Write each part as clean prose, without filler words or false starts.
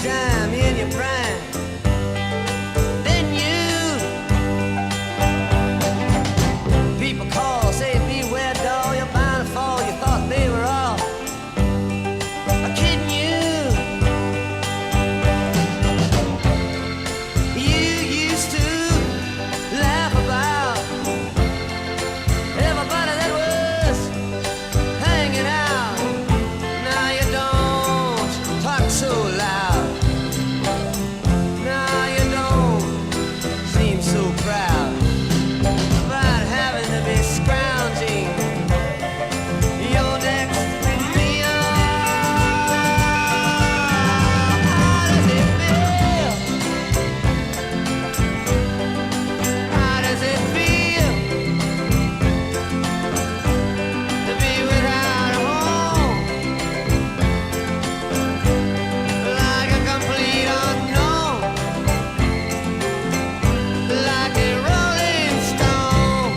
time in your prime. Then you people call, say beware doll, you're bound to fall. You thought they were all kidding you. You used to laugh about everybody that was hanging out. Now you don't talk so loud. Now you don't seem so proud about having to be scrounging your next meal. How does it feel? How does it feel to be without a home? Like a complete unknown, like a rolling stone.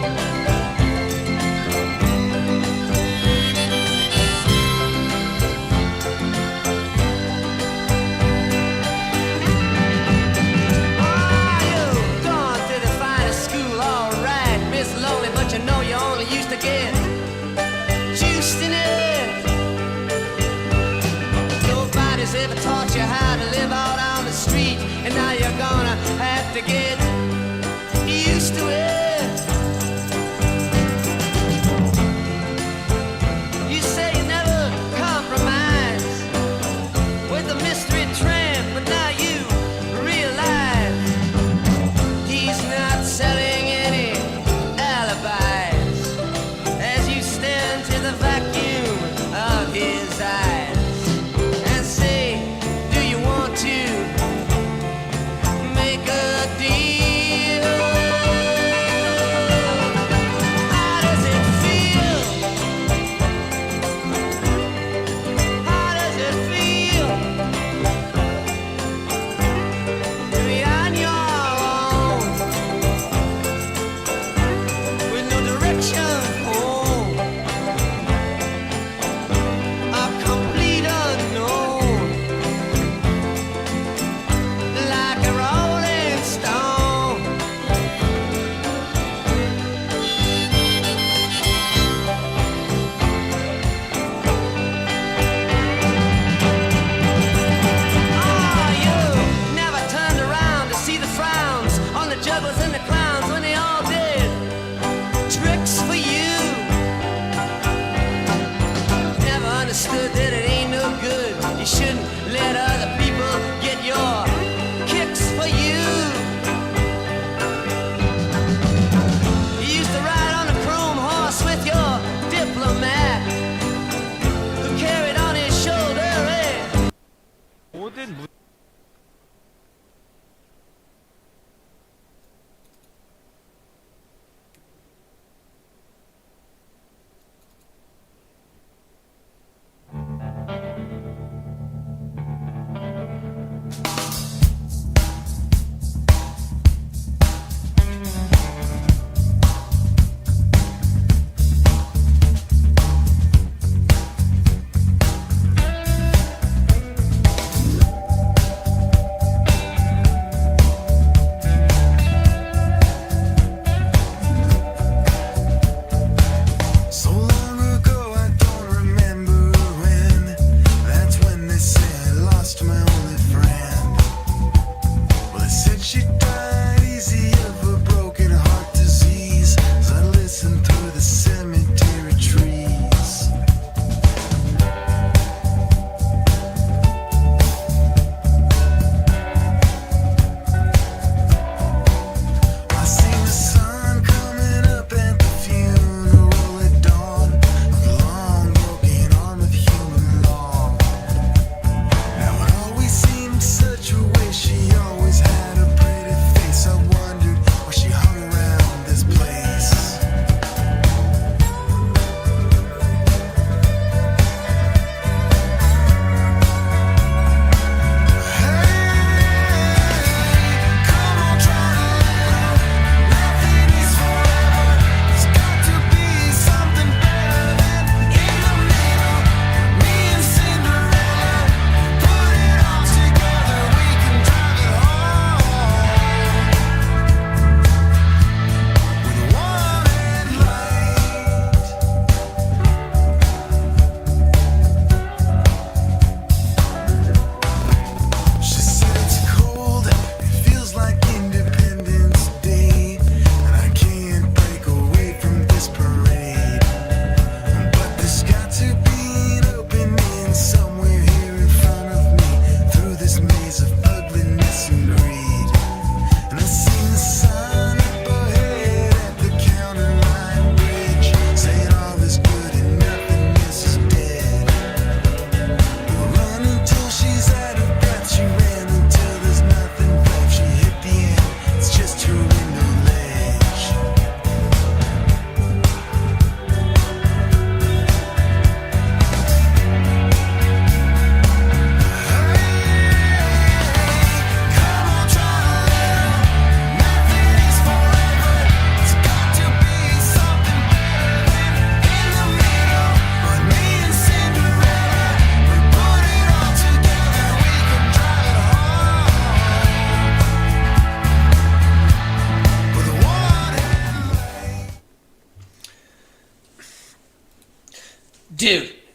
Oh, you've gone to the finest school, all right, Miss Lonely, but you know you only used to get juiced in it. Nobody's ever taught you how to live out on the street, and now you're gonna have to get used to it. You say you never compromise with the mystery tramp, but now you realize he's not selling any alibis as you stare into the vacuum of his eyes and say, do you want to make a deal? How does it feel? How does it feel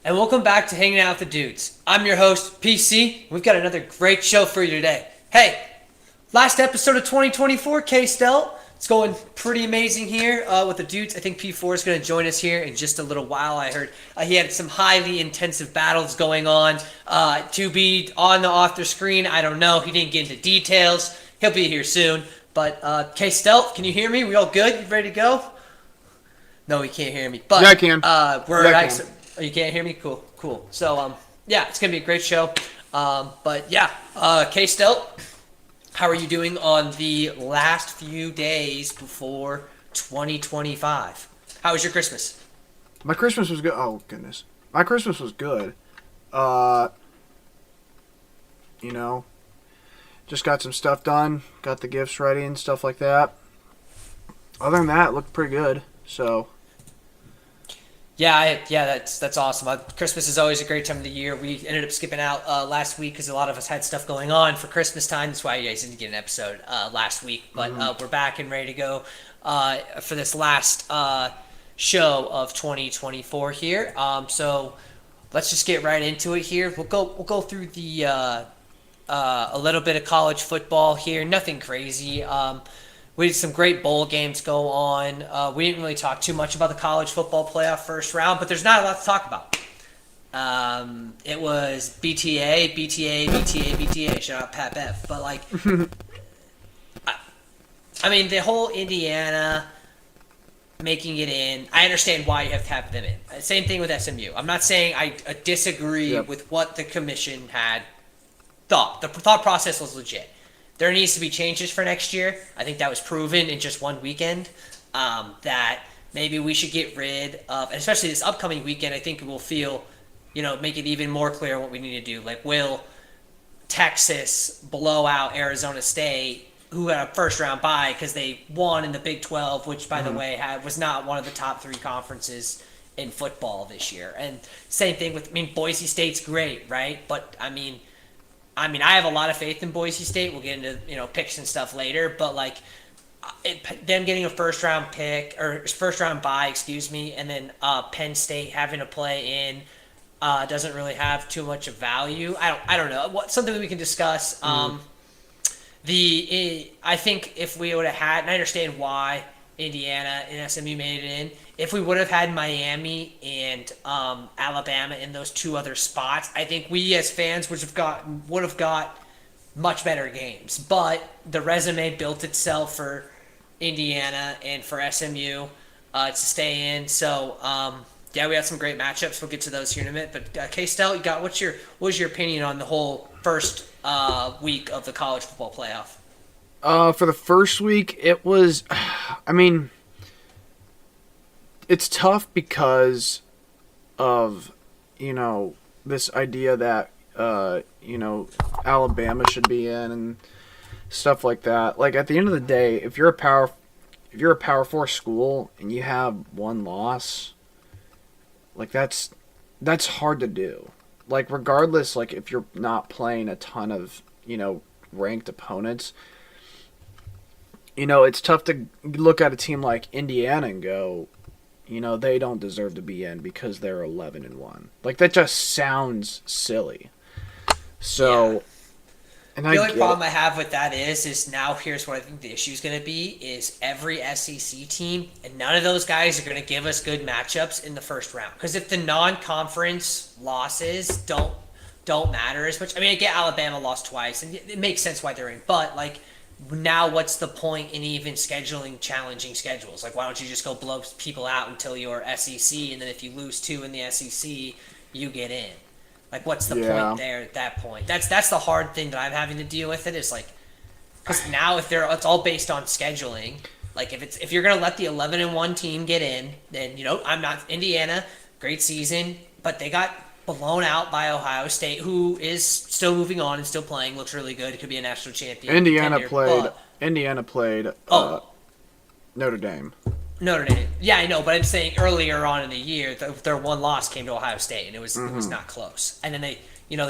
and welcome back to Hanging Out with the Dudes. I'm your host, PC. We've got another great show for you today. Hey, last episode of 2024, K-Stel. It's going pretty amazing here with the dudes. I think P4 is going to join us here in just a little while. I heard he had some highly intensive battles going on to be on the off the screen. I don't know. He didn't get into details. He'll be here soon. But K-Stel, can you hear me? We all good? You ready to go? No, he can't hear me. But Yeah, I can. Oh, you can't hear me? Cool. So, yeah, it's going to be a great show. But, yeah, K-Stel, how are you doing on the last few days before 2025? How was your Christmas? My Christmas was good. Oh, goodness. My Christmas was good. You know, just got some stuff done. Got the gifts ready and stuff like that. Other than that, it looked pretty good. So... Yeah, that's awesome. Christmas is always a great time of the year. We ended up skipping out last week because a lot of us had stuff going on for Christmas time. That's why you guys didn't get an episode last week. But we're back and ready to go for this last show of 2024 here. So let's just get right into it here. We'll go through the a little bit of college football here. Nothing crazy. We had some great bowl games go on. We didn't really talk too much about the college football playoff first round, but there's not a lot to talk about. It was BTA. Shout out Pat Bev. But, like, I mean, the whole Indiana making it in, I understand why you have to have them in. Same thing with SMU. I'm not saying I disagree with what the commission had thought. The thought process was legit. There needs to be changes for next year. I think that was proven in just one weekend. That maybe we should get rid of, and especially this upcoming weekend, I think it will feel, make it even more clear what we need to do. Like, will Texas blow out Arizona State, who had a first round bye because they won in the Big 12, which, by the way, was not one of the top three conferences in football this year. And same thing with, Boise State's great, right? But, I have a lot of faith in Boise State. We'll get into, picks and stuff later. But, like, them getting a first round bye, and then Penn State having to play in doesn't really have too much of value. I don't know. Something that we can discuss. I think if we would have had, and I understand why Indiana and SMU made it in, if we would have had Miami and Alabama in those two other spots, I think we as fans would have got much better games. But the resume built itself for Indiana and for SMU to stay in. So we had some great matchups. We'll get to those here in a minute. But K-Stel, what was your opinion on the whole first week of the college football playoff? For the first week, it was, it's tough because of, this idea that, Alabama should be in and stuff like that. Like, at the end of the day, if you're a Power 4 school and you have one loss, like, that's hard to do. Like, regardless, like, if you're not playing a ton of, ranked opponents, it's tough to look at a team like Indiana and go, they don't deserve to be in because they're 11-1. Like, that just sounds silly. So, and the only problem I have with that is now here's what I think the issue is going to be is every SEC team, and none of those guys are going to give us good matchups in the first round. Because if the non-conference losses don't matter as much, I get Alabama lost twice, and it makes sense why they're in, but, like, now what's the point in even scheduling challenging schedules? Like, why don't you just go blow people out until you're SEC, and then if you lose two in the SEC, you get in? Like, what's the point there at that point? That's the hard thing that I'm having to deal with. It is like, because now it's all based on scheduling. Like, if you're gonna let the 11-1 team get in, then I'm not Indiana, great season, but they got blown out by Ohio State, who is still moving on and still playing, looks really good. It could be a national champion. Indiana played Notre Dame. Notre Dame. Yeah, I know, but I'm saying earlier on in the year, their one loss came to Ohio State, and it was not close. And then they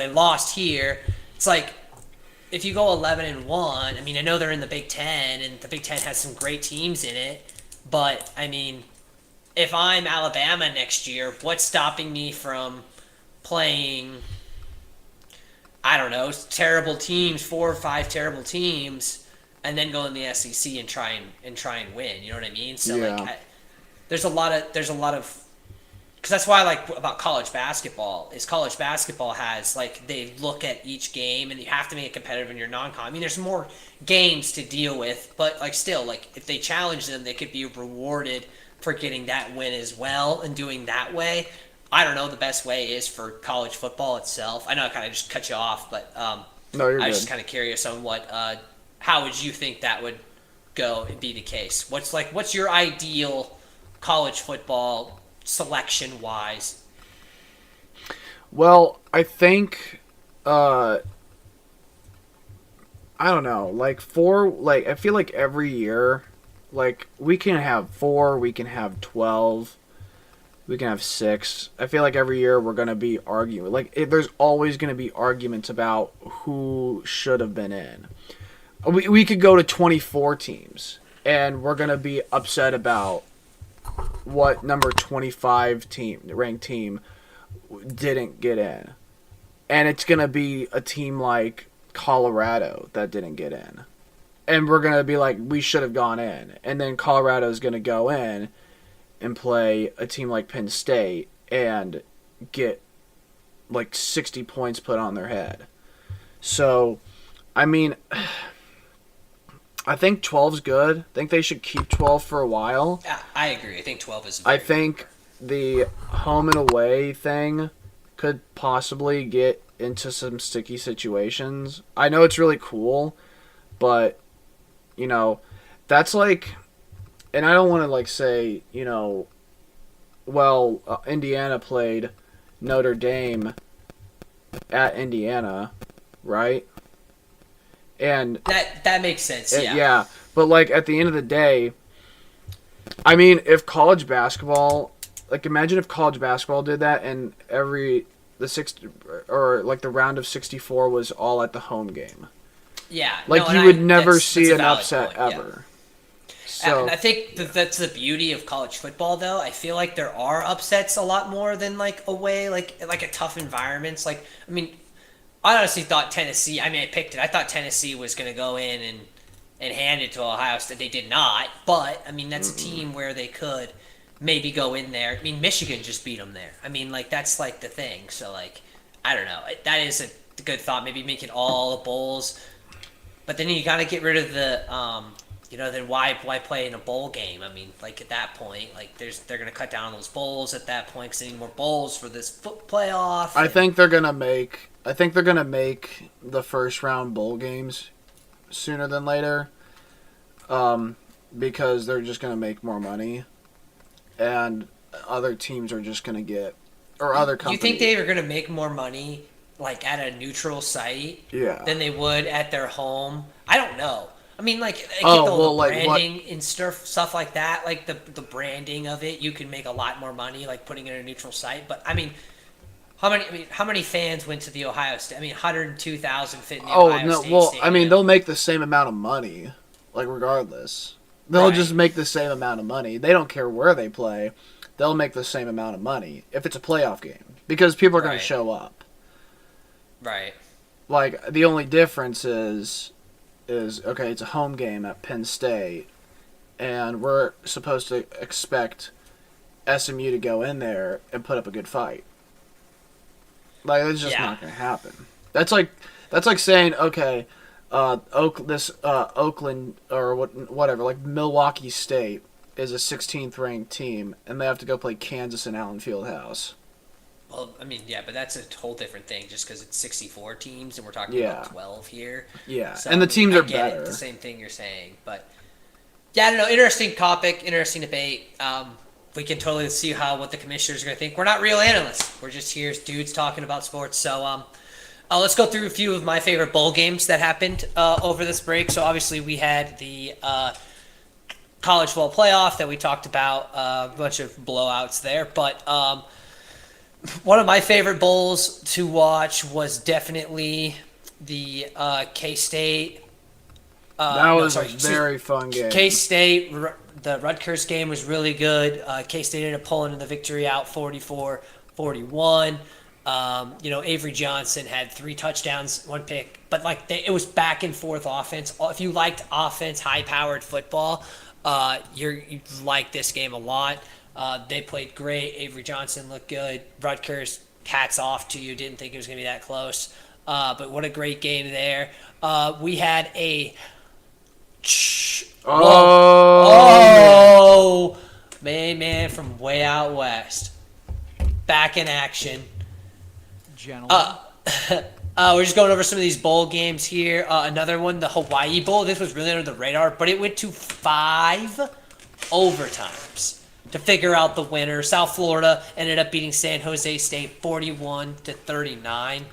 lost here. It's like, if you go 11-1, I know they're in the Big Ten, and the Big Ten has some great teams in it, but if I'm Alabama next year, what's stopping me from playing, I don't know, terrible teams, 4 or 5 terrible teams, and then go in the SEC and try and win. You know what I mean? So Yeah. there's a lot of because that's why I like about college basketball is college basketball has like they look at each game and you have to make it competitive in your non-con. I mean, there's more games to deal with, but like still, like if they challenge them, they could be rewarded for getting that win as well and doing that way. I don't know the best way is for college football itself. I know I kind of just cut you off, but No, you're I was good. just kind of curious on what how would you think that would go and be the case? What's your ideal college football selection wise? Well, I think I don't know, like I feel like every year, like we can have 4, we can have 12, we can have 6. I feel like every year we're gonna be arguing. There's always gonna be arguments about who should have been in. We could go to 24 teams, and we're gonna be upset about what number 25 ranked team didn't get in, and it's gonna be a team like Colorado that didn't get in, and we're gonna be like we should have gone in, and then Colorado's gonna go in and play a team like Penn State and get like 60 points put on their head. So, I mean, I think 12's good. I think they should keep 12 for a while. Yeah, I agree. I think 12 is. I think the home and away thing could possibly get into some sticky situations. I know it's really cool, but you know, that's like, and I don't want to like say, you know, well, Indiana played Notre Dame at Indiana, right? And that makes sense. Yeah. yeah, but like at the end of the day, I mean, if college basketball, like imagine if college basketball did that and the round of 64 was all at the home game. Yeah. Like no, you and would never that's see a an valid upset point, yeah. ever. So And I think that's the beauty of college football, though. I feel like there are upsets a lot more than like away, like a tough environments. Like, I mean, I honestly thought Tennessee. I mean, I picked it. I thought Tennessee was going to go in and hand it to Ohio State. They did not, but I mean, that's a team where they could maybe go in there. I mean, Michigan just beat them there. I mean, like that's like the thing. So like, I don't know. That is a good thought. Maybe make it all the bowls, but then you got to get rid of the. You know, then why play in a bowl game? I mean, like at that point, like they're gonna cut down on those bowls at that point because they need more bowls for this playoff. I think they're gonna make the first round bowl games sooner than later, because they're just gonna make more money, and other teams are just gonna get, or other companies. You think they are gonna make more money like at a neutral site Yeah. than they would at their home? I don't know. I mean, like, I get Oh, the well, like, branding and stuff like that. Like the branding of it, you can make a lot more money like putting it in a neutral site. But I mean, how many fans went to the Ohio State? I mean, 102,000 fit in the Oh Ohio no! State Well, Stadium. I mean, they'll make the same amount of money, like regardless. They'll Right. just make the same amount of money. They don't care where they play. They'll make the same amount of money if it's a playoff game because people are going Right. to show up. Right. Like the only difference is okay, it's a home game at Penn State, and we're supposed to expect SMU to go in there and put up a good fight. Like it's just Yeah. not going to happen. That's like saying okay, Oakland or whatever, like Milwaukee State is a 16th ranked team, and they have to go play Kansas in Allen Fieldhouse. Well, I mean, yeah, but that's a whole different thing just because it's 64 teams and we're talking Yeah. about 12 here. Yeah, So, and the I mean, teams I are get better. It, the same thing you're saying, but yeah, I don't know. Interesting topic, interesting debate. We can totally see what the commissioners are going to think. We're not real analysts. We're just here as dudes talking about sports. So let's go through a few of my favorite bowl games that happened over this break. So obviously we had the college football playoff that we talked about, a bunch of blowouts there, but one of my favorite bowls to watch was definitely the K-State. That was a very fun game. K-State, the Rutgers game was really good. K-State ended up pulling the victory out 44-41. Avery Johnson had 3 touchdowns, 1 pick, but it was back and forth offense. If you liked offense, high-powered football, you like this game a lot. They played great. Avery Johnson looked good. Rutgers, hats off to you. Didn't think it was going to be that close. But what a great game there. We had a... Oh, man from way out west. Back in action. Gentlemen. We're just going over some of these bowl games here. Another one, the Hawaii Bowl. This was really under the radar, but it went to 5 overtimes to figure out the winner. South Florida ended up beating San Jose State 41-39.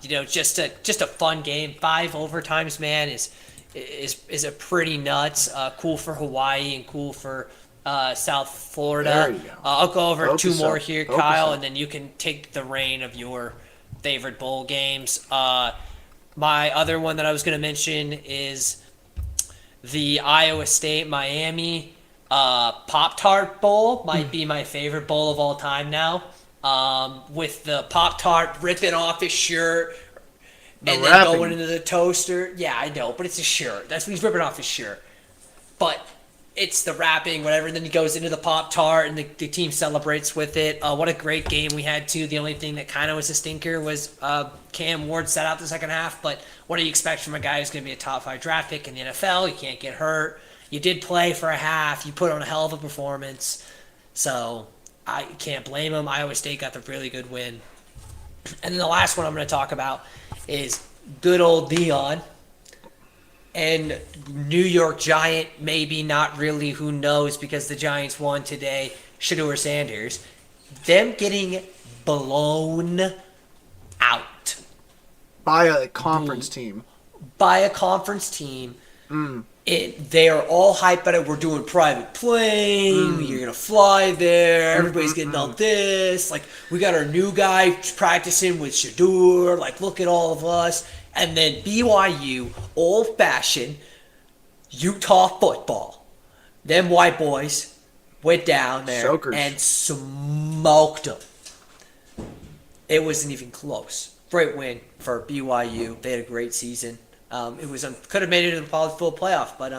Just a fun game. 5 overtimes, man, is a pretty nuts. Cool for Hawaii and cool for South Florida. There you go. I'll go over Focus 2 more up. here, Focus Kyle, up. and then you can take the reign of your favorite bowl games. My other one that I was going to mention is the Iowa State Miami Pop-Tart Bowl. Might be my favorite bowl of all time now. With the Pop-Tart ripping off his shirt and then wrapping. going into the toaster. Yeah, I know, but it's a shirt. That's when he's ripping off his shirt. But it's the wrapping, whatever, and then he goes into the Pop-Tart, and the team celebrates with it. What a great game we had, too. The only thing that kind of was a stinker was Cam Ward set out the second half, but what do you expect from a guy who's going to be a top 5 draft pick in the NFL? You can't get hurt. You did play for a half. You put on a hell of a performance. So I can't blame him. Iowa State got the really good win. And then the last one I'm going to talk about is good old Dion. And New York Giant, maybe not really, who knows, because the Giants won today. Shedeur Sanders. Them getting blown out By a conference team. by a conference team. They are all hyped about it. We're doing private plane. You're going to fly there. Everybody's getting all this. Like, we got our new guy practicing with Shedeur. Like, look at all of us. And then BYU, old-fashioned Utah football. Them white boys went down there Soakers. and smoked them. It wasn't even close. Great win for BYU. They had a great season. It was could have made it to the college football playoff, but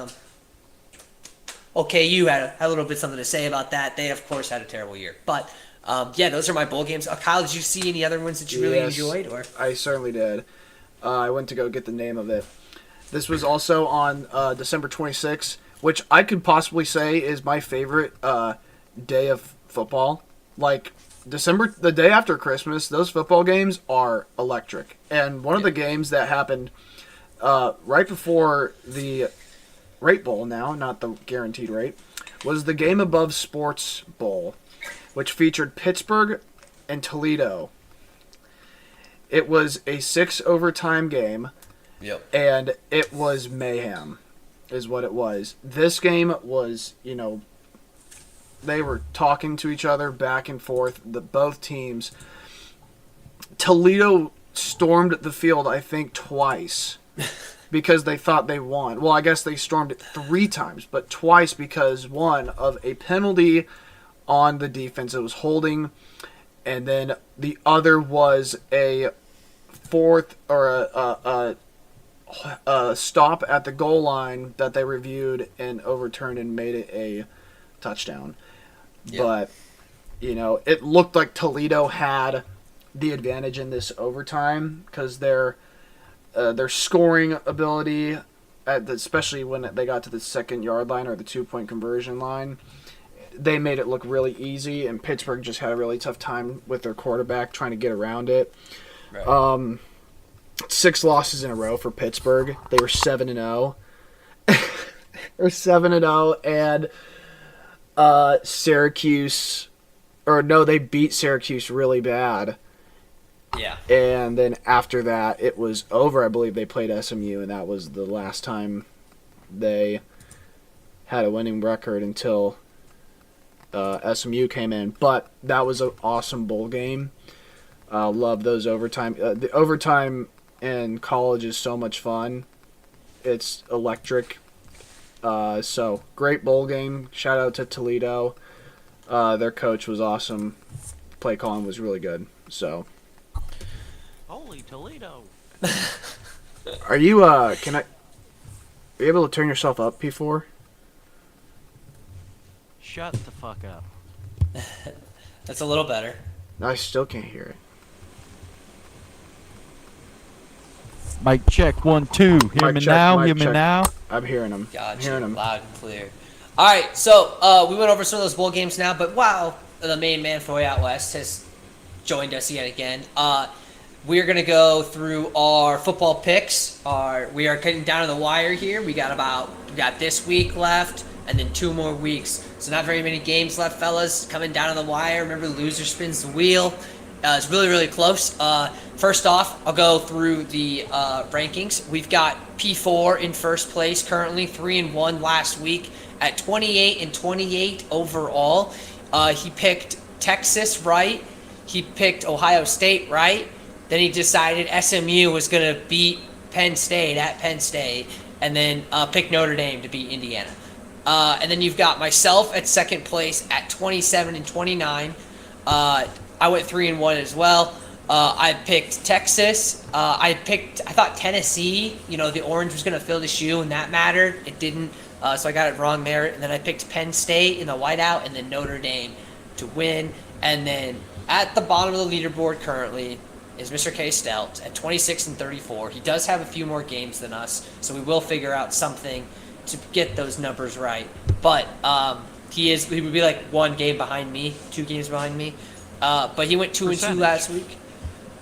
OKU had a little bit something to say about that. They, of course, had a terrible year. But, those are my bowl games. Kyle, did you see any other ones that you really Yes, enjoyed? Or I certainly did. I went to go get the name of it. This was also on December 26th, which I could possibly say is my favorite day of football. Like, the day after Christmas, those football games are electric. And one of the games that happened right before the rate bowl now, not the guaranteed rate, was the Game Above Sports Bowl, which featured Pittsburgh and Toledo. It was a 6 overtime game, and it was mayhem, is what it was. This game was, they were talking to each other back and forth, both teams. Toledo stormed the field, I think, twice because they thought they won. Well, I guess they stormed it 3 times, but twice because, one, of a penalty on the defense. It was holding, and then the other was a fourth or a stop at the goal line that they reviewed and overturned and made it a touchdown. Yeah. But, it looked like Toledo had the advantage in this overtime because their scoring ability, especially when they got to the 2-yard line or the 2-point conversion line, they made it look really easy, and Pittsburgh just had a really tough time with their quarterback trying to get around it. Right. 6 losses in a row for Pittsburgh. They were 7-0. They're 7-0, and Syracuse, they beat Syracuse really bad. Yeah. And then after that, it was over. I believe they played SMU, and that was the last time they had a winning record until SMU came in. But that was an awesome bowl game. Love those overtime. The overtime in college is so much fun. It's electric. So great bowl game. Shout out to Toledo. Their coach was awesome. Play calling was really good. So, Holy Toledo. are you are you able to turn yourself up, P4? Shut the fuck up. That's a little better. I still can't hear it. Mic check 1 2. Hear Mic me check, now. mic Hear me check. now. I'm hearing him. Gotcha. Hearing him. Loud and clear. All right, so we went over some of those bowl games now, but wow, the main man for Way Out West has joined us yet again. We're gonna go through our football picks. We are getting down to the wire here. We got this week left, and then 2 more weeks. So not very many games left, fellas. Coming down to the wire. Remember, loser spins the wheel. It's really, really close. First off, I'll go through the rankings. We've got P4 in first place currently, 3-1 last week at 28-28 overall. He picked Texas right. He picked Ohio State right. Then he decided SMU was going to beat Penn State at Penn State, and then picked Notre Dame to beat Indiana. And then you've got myself at second place at 27-29. I went 3-1 as well. I picked Texas. I thought Tennessee, the orange was going to fill the shoe, and that mattered. It didn't, so I got it wrong there. And then I picked Penn State in the whiteout, and then Notre Dame to win. And then at the bottom of the leaderboard currently is Mr. K. Stout at 26-34. He does have a few more games than us, so we will figure out something to get those numbers right. But he would be like 1 game behind me, 2 games behind me. But he went 2-2 last week.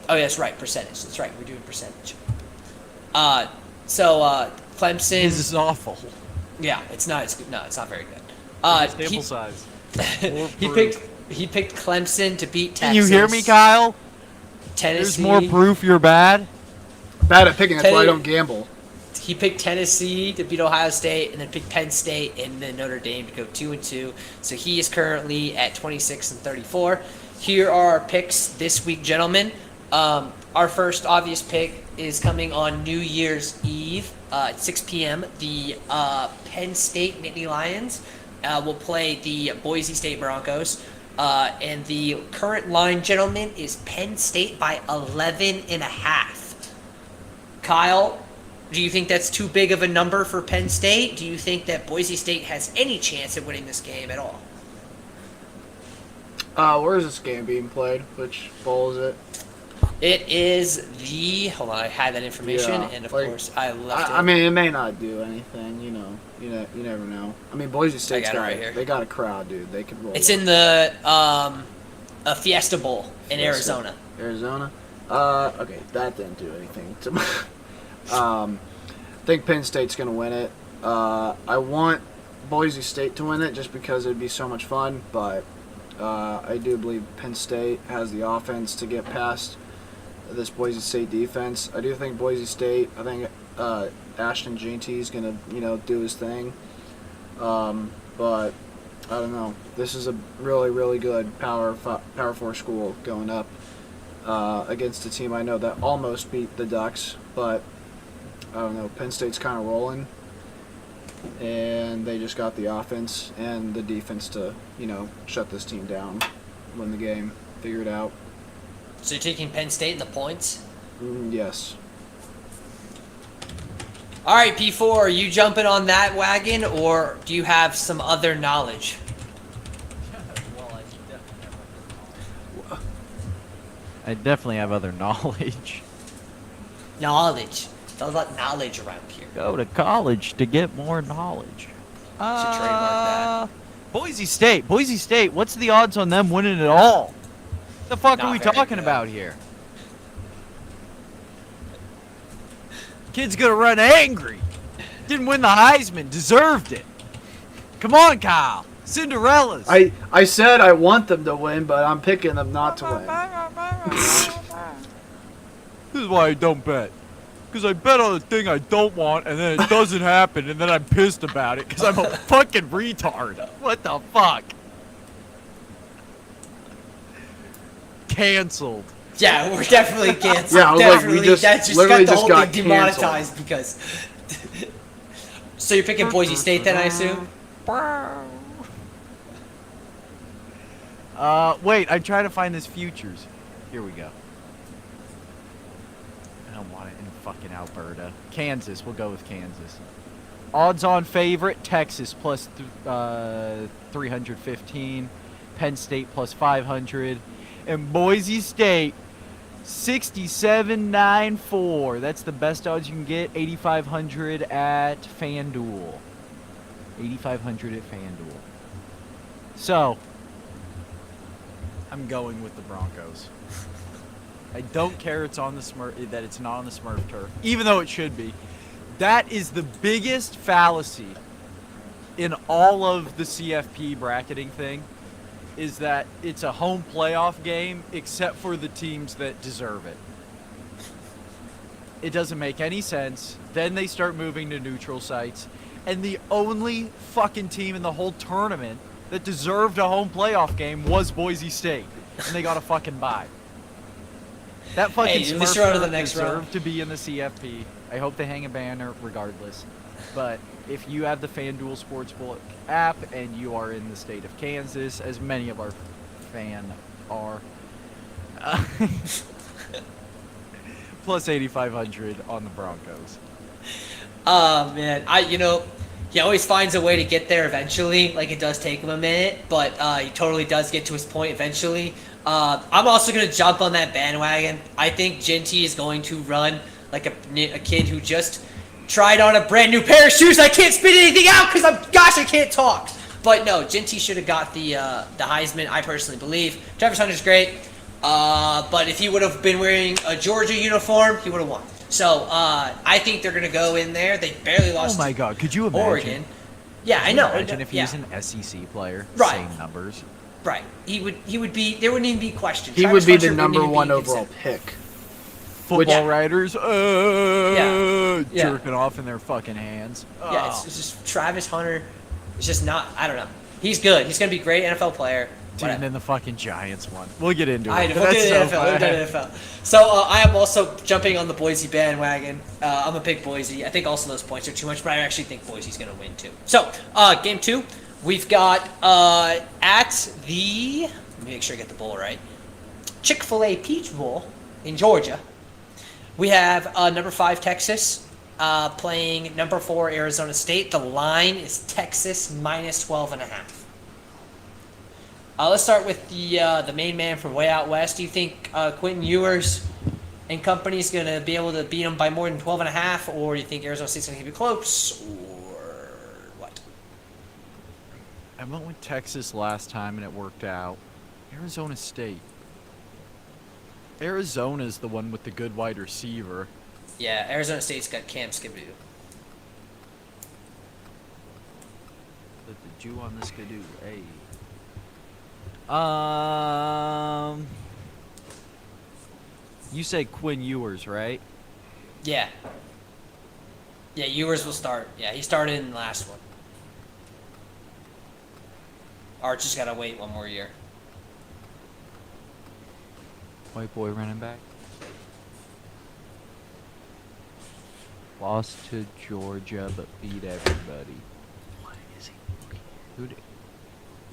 Oh, yeah, that's right, percentage. That's right, we're doing percentage. So Clemson. This is awful. Yeah, it's not. It's not very good. Sample size. He picked Clemson to beat Texas. Can you hear me, Kyle? Tennessee. There's more proof you're bad. Bad at picking. That's why I don't gamble. He picked Tennessee to beat Ohio State, and then picked Penn State and then Notre Dame to go 2-2. So he is currently at 26-34. Here are our picks this week, gentlemen. Our first obvious pick is coming on New Year's Eve at 6 p.m. The Penn State Nittany Lions will play the Boise State Broncos. And the current line, gentlemen, is Penn State by 11.5. Kyle, do you think that's too big of a number for Penn State? Do you think that Boise State has any chance at winning this game at all? Where is this game being played? Which bowl is it? It is hold on, I had that information, Yeah, and of like, course I left it. I mean, it may not do anything. You never know. I mean, Boise State's got it right here. They got a crowd, dude. They could roll. It's in the a Fiesta Bowl in Arizona. Arizona. Okay, that didn't do anything to me. I think Penn State's gonna win it. I want Boise State to win it just because it'd be so much fun, but I do believe Penn State has the offense to get past this Boise State defense. I do think Boise State. I think Ashton Jeanty is gonna do his thing. But I don't know. This is a really, really good Power 4 school going up against a team I know that almost beat the Ducks, but I don't know. Penn State's kind of rolling, and they just got the offense and the defense to shut this team down, win the game, figure it out. So you're taking Penn State in the points? Yes. All right, P4, are you jumping on that wagon, or do you have some other knowledge? I definitely have other knowledge. Knowledge. It's all about knowledge around here. Go to college to get more knowledge. Should trademark that. Boise State. What's the odds on them winning it all? What the fuck Not are we very talking good. about here? Kid's gonna run angry. Didn't win the Heisman. Deserved it. Come on, Kyle. Cinderella's. I said I want them to win, but I'm picking them not to win. This is why I don't bet. Because I bet on the thing I don't want, and then it doesn't happen, and then I'm pissed about it because I'm a fucking retard. What the fuck? Canceled. Yeah, we're definitely canceled. Yeah, I was like, we definitely. just That just literally got the just whole got thing demonetized because. So you're picking Boise State then, I assume? Wait, I'm trying to find this futures. Here we go. I don't want it in fucking Alberta. Kansas. We'll go with Kansas. Odds-on favorite, Texas plus 315. Penn State plus 500. And Boise State, 67.94. That's the best odds you can get. 8,500 at FanDuel. 8,500 at FanDuel. So, I'm going with the Broncos. I don't care it's on the that it's not on the Smurf turf, even though it should be. That is the biggest fallacy in all of the CFP bracketing thing, is that it's a home playoff game except for the teams that deserve it. It doesn't make any sense. Then they start moving to neutral sites, and the only fucking team in the whole tournament that deserved a home playoff game was Boise State, and they got a fucking bye. That fucking Hey, at least you're on to the next deserved round. to be in the CFP. I hope they hang a banner regardless. But if you have the FanDuel Sportsbook app and you are in the state of Kansas, as many of our fan are, plus 8,500 on the Broncos. Man, he always finds a way to get there eventually. Like, it does take him a minute, but he totally does get to his point eventually. I'm also going to jump on that bandwagon. I think Ginty is going to run like a kid who just tried on a brand new pair of shoes. I can't spit anything out because I can't talk. But no, Ginty should have got the Heisman, I personally believe. Travis Hunter's great, but if he would have been wearing a Georgia uniform, he would have won. So I think they're going to go in there. They barely lost Oh my God, could you imagine? Oregon. Yeah, I know. Imagine if he yeah. was an SEC player, Right. same numbers. Right. He would be, there wouldn't even be questions. He Travis would be Hunter the wouldn't number even be one overall considered. pick. Football Yeah. writers, Yeah. jerking off in their fucking hands. Yeah, it's just Travis Hunter. It's just not, I don't know. He's good. He's going to be a great NFL player. Dude, Whatever. and then the fucking Giants one. We'll get into it. I know, we'll That's get so into NFL. We'll get into NFL. So I am also jumping on the Boise bandwagon. I'm a big Boise. I think also those points are too much, but I actually think Boise's going to win too. So game 2, we've got at the, let me make sure I get the bowl right, Chick-fil-A Peach Bowl in Georgia. We have number 5 Texas playing number 4 Arizona State. The line is Texas minus 12.5. Let's start with the main man from way out west. Do you think Quentin Ewers and company is going to be able to beat them by more than 12.5, or do you think Arizona State's going to keep it close, or what? I went with Texas last time and it worked out. Arizona State. Arizona's the one with the good wide receiver. Yeah, Arizona State's got Cam Skidoo. Put the Jew on the skidoo. Hey. You say Quinn Ewers, right? Yeah. Yeah, Ewers will start. Yeah, he started in the last one. Arch just got to wait one more year. White boy running back. Lost to Georgia, but beat everybody. What is he? Who did?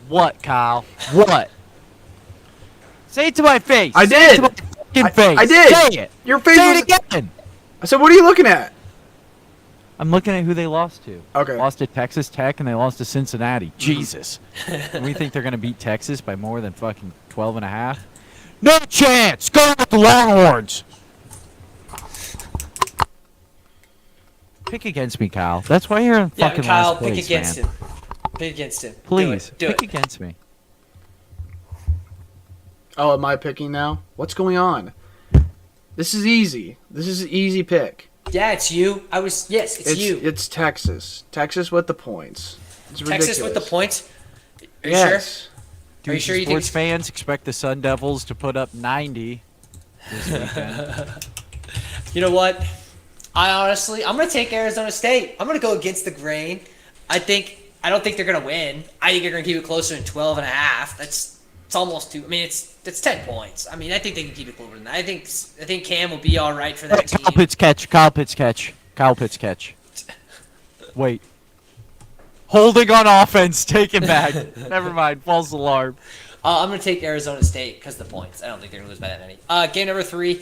What, Kyle? What? Say it to my face. I Say did. it to my fucking face. I did. Say it. Your face Say was... it again. I said, what are you looking at? I'm looking at who they lost to. Okay. Lost to Texas Tech and they lost to Cincinnati. Jesus. And we think they're going to beat Texas by more than fucking 12.5? No chance. Go with the Longhorns. Pick against me, Kyle. That's why you're in Yeah, fucking Kyle, last pick place, against man. him. Pick against him. Please, Do pick it. against me. Oh, am I picking now? What's going on? This is easy. This is an easy pick. Yeah, it's you. It's you. It's Texas. Texas with the points. It's ridiculous. Texas with the points. Are you Yes. Are you sure you think Sports fans expect the Sun Devils to put up 90 this weekend? You know what? I'm going to take Arizona State. I'm going to go against the grain. I don't think they're going to win. I think they're going to keep it closer than 12.5. It's almost 2. I mean, it's 10 points. I mean, I think they can keep it closer than that. I think Cam will be all right for that team. Kyle Pitts catch. Kyle Pitts catch. Kyle Pitts catch. Wait. Holding on offense. Taken back. Never mind. False alarm. I'm going to take Arizona State because the points. I don't think they're going to lose by that many. Game number 3,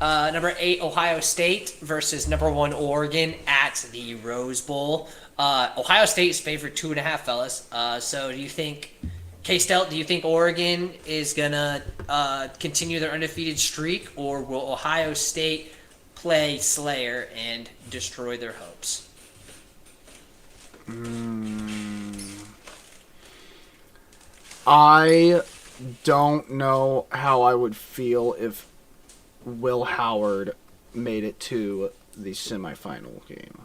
number 8, Ohio State versus number 1, Oregon at the Rose Bowl. Ohio State is favored 2.5, fellas. So do you think, K-Stel, do you think Oregon is going to continue their undefeated streak, or will Ohio State play Slayer and destroy their hopes? I don't know how I would feel if Will Howard made it to the semifinal game.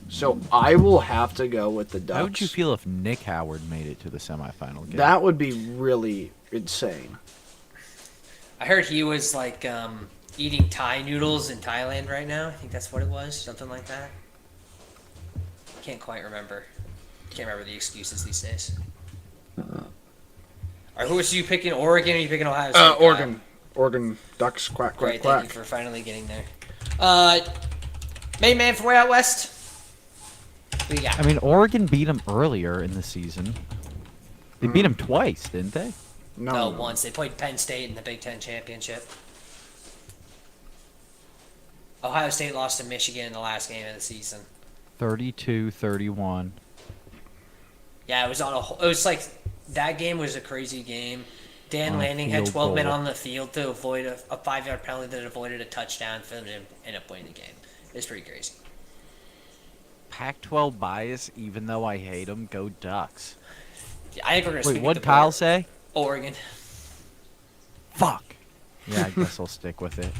So I will have to go with the Ducks. How would you feel if Nick Howard made it to the semifinal game? That would be really insane. I heard he was like eating Thai noodles in Thailand right now. I think that's what it was, something like that. Can't quite remember. Can't remember the excuses these days. All right, who was you picking? Oregon or are you picking Ohio State? Oregon. Oregon Ducks, quack, quack, Great, quack. thank you for finally getting there. Main man from way out west. Who you got? I mean, Oregon beat him earlier in the season. They beat him twice, didn't they? No, once. They played Penn State in the Big Ten Championship. Ohio State lost to Michigan in the last game of the season. 32-31. Yeah, it was like that game was a crazy game. Dan On a Lanning had field 12 men goal. on the field to avoid a 5-yard penalty that avoided a touchdown for them to end up winning the game. It's pretty crazy. Pac-12 bias, even though I hate them, go Ducks. Yeah, I think we're gonna. Wait, stick what'd with the Kyle board. say? Oregon. Fuck. Yeah, I guess I'll stick with it.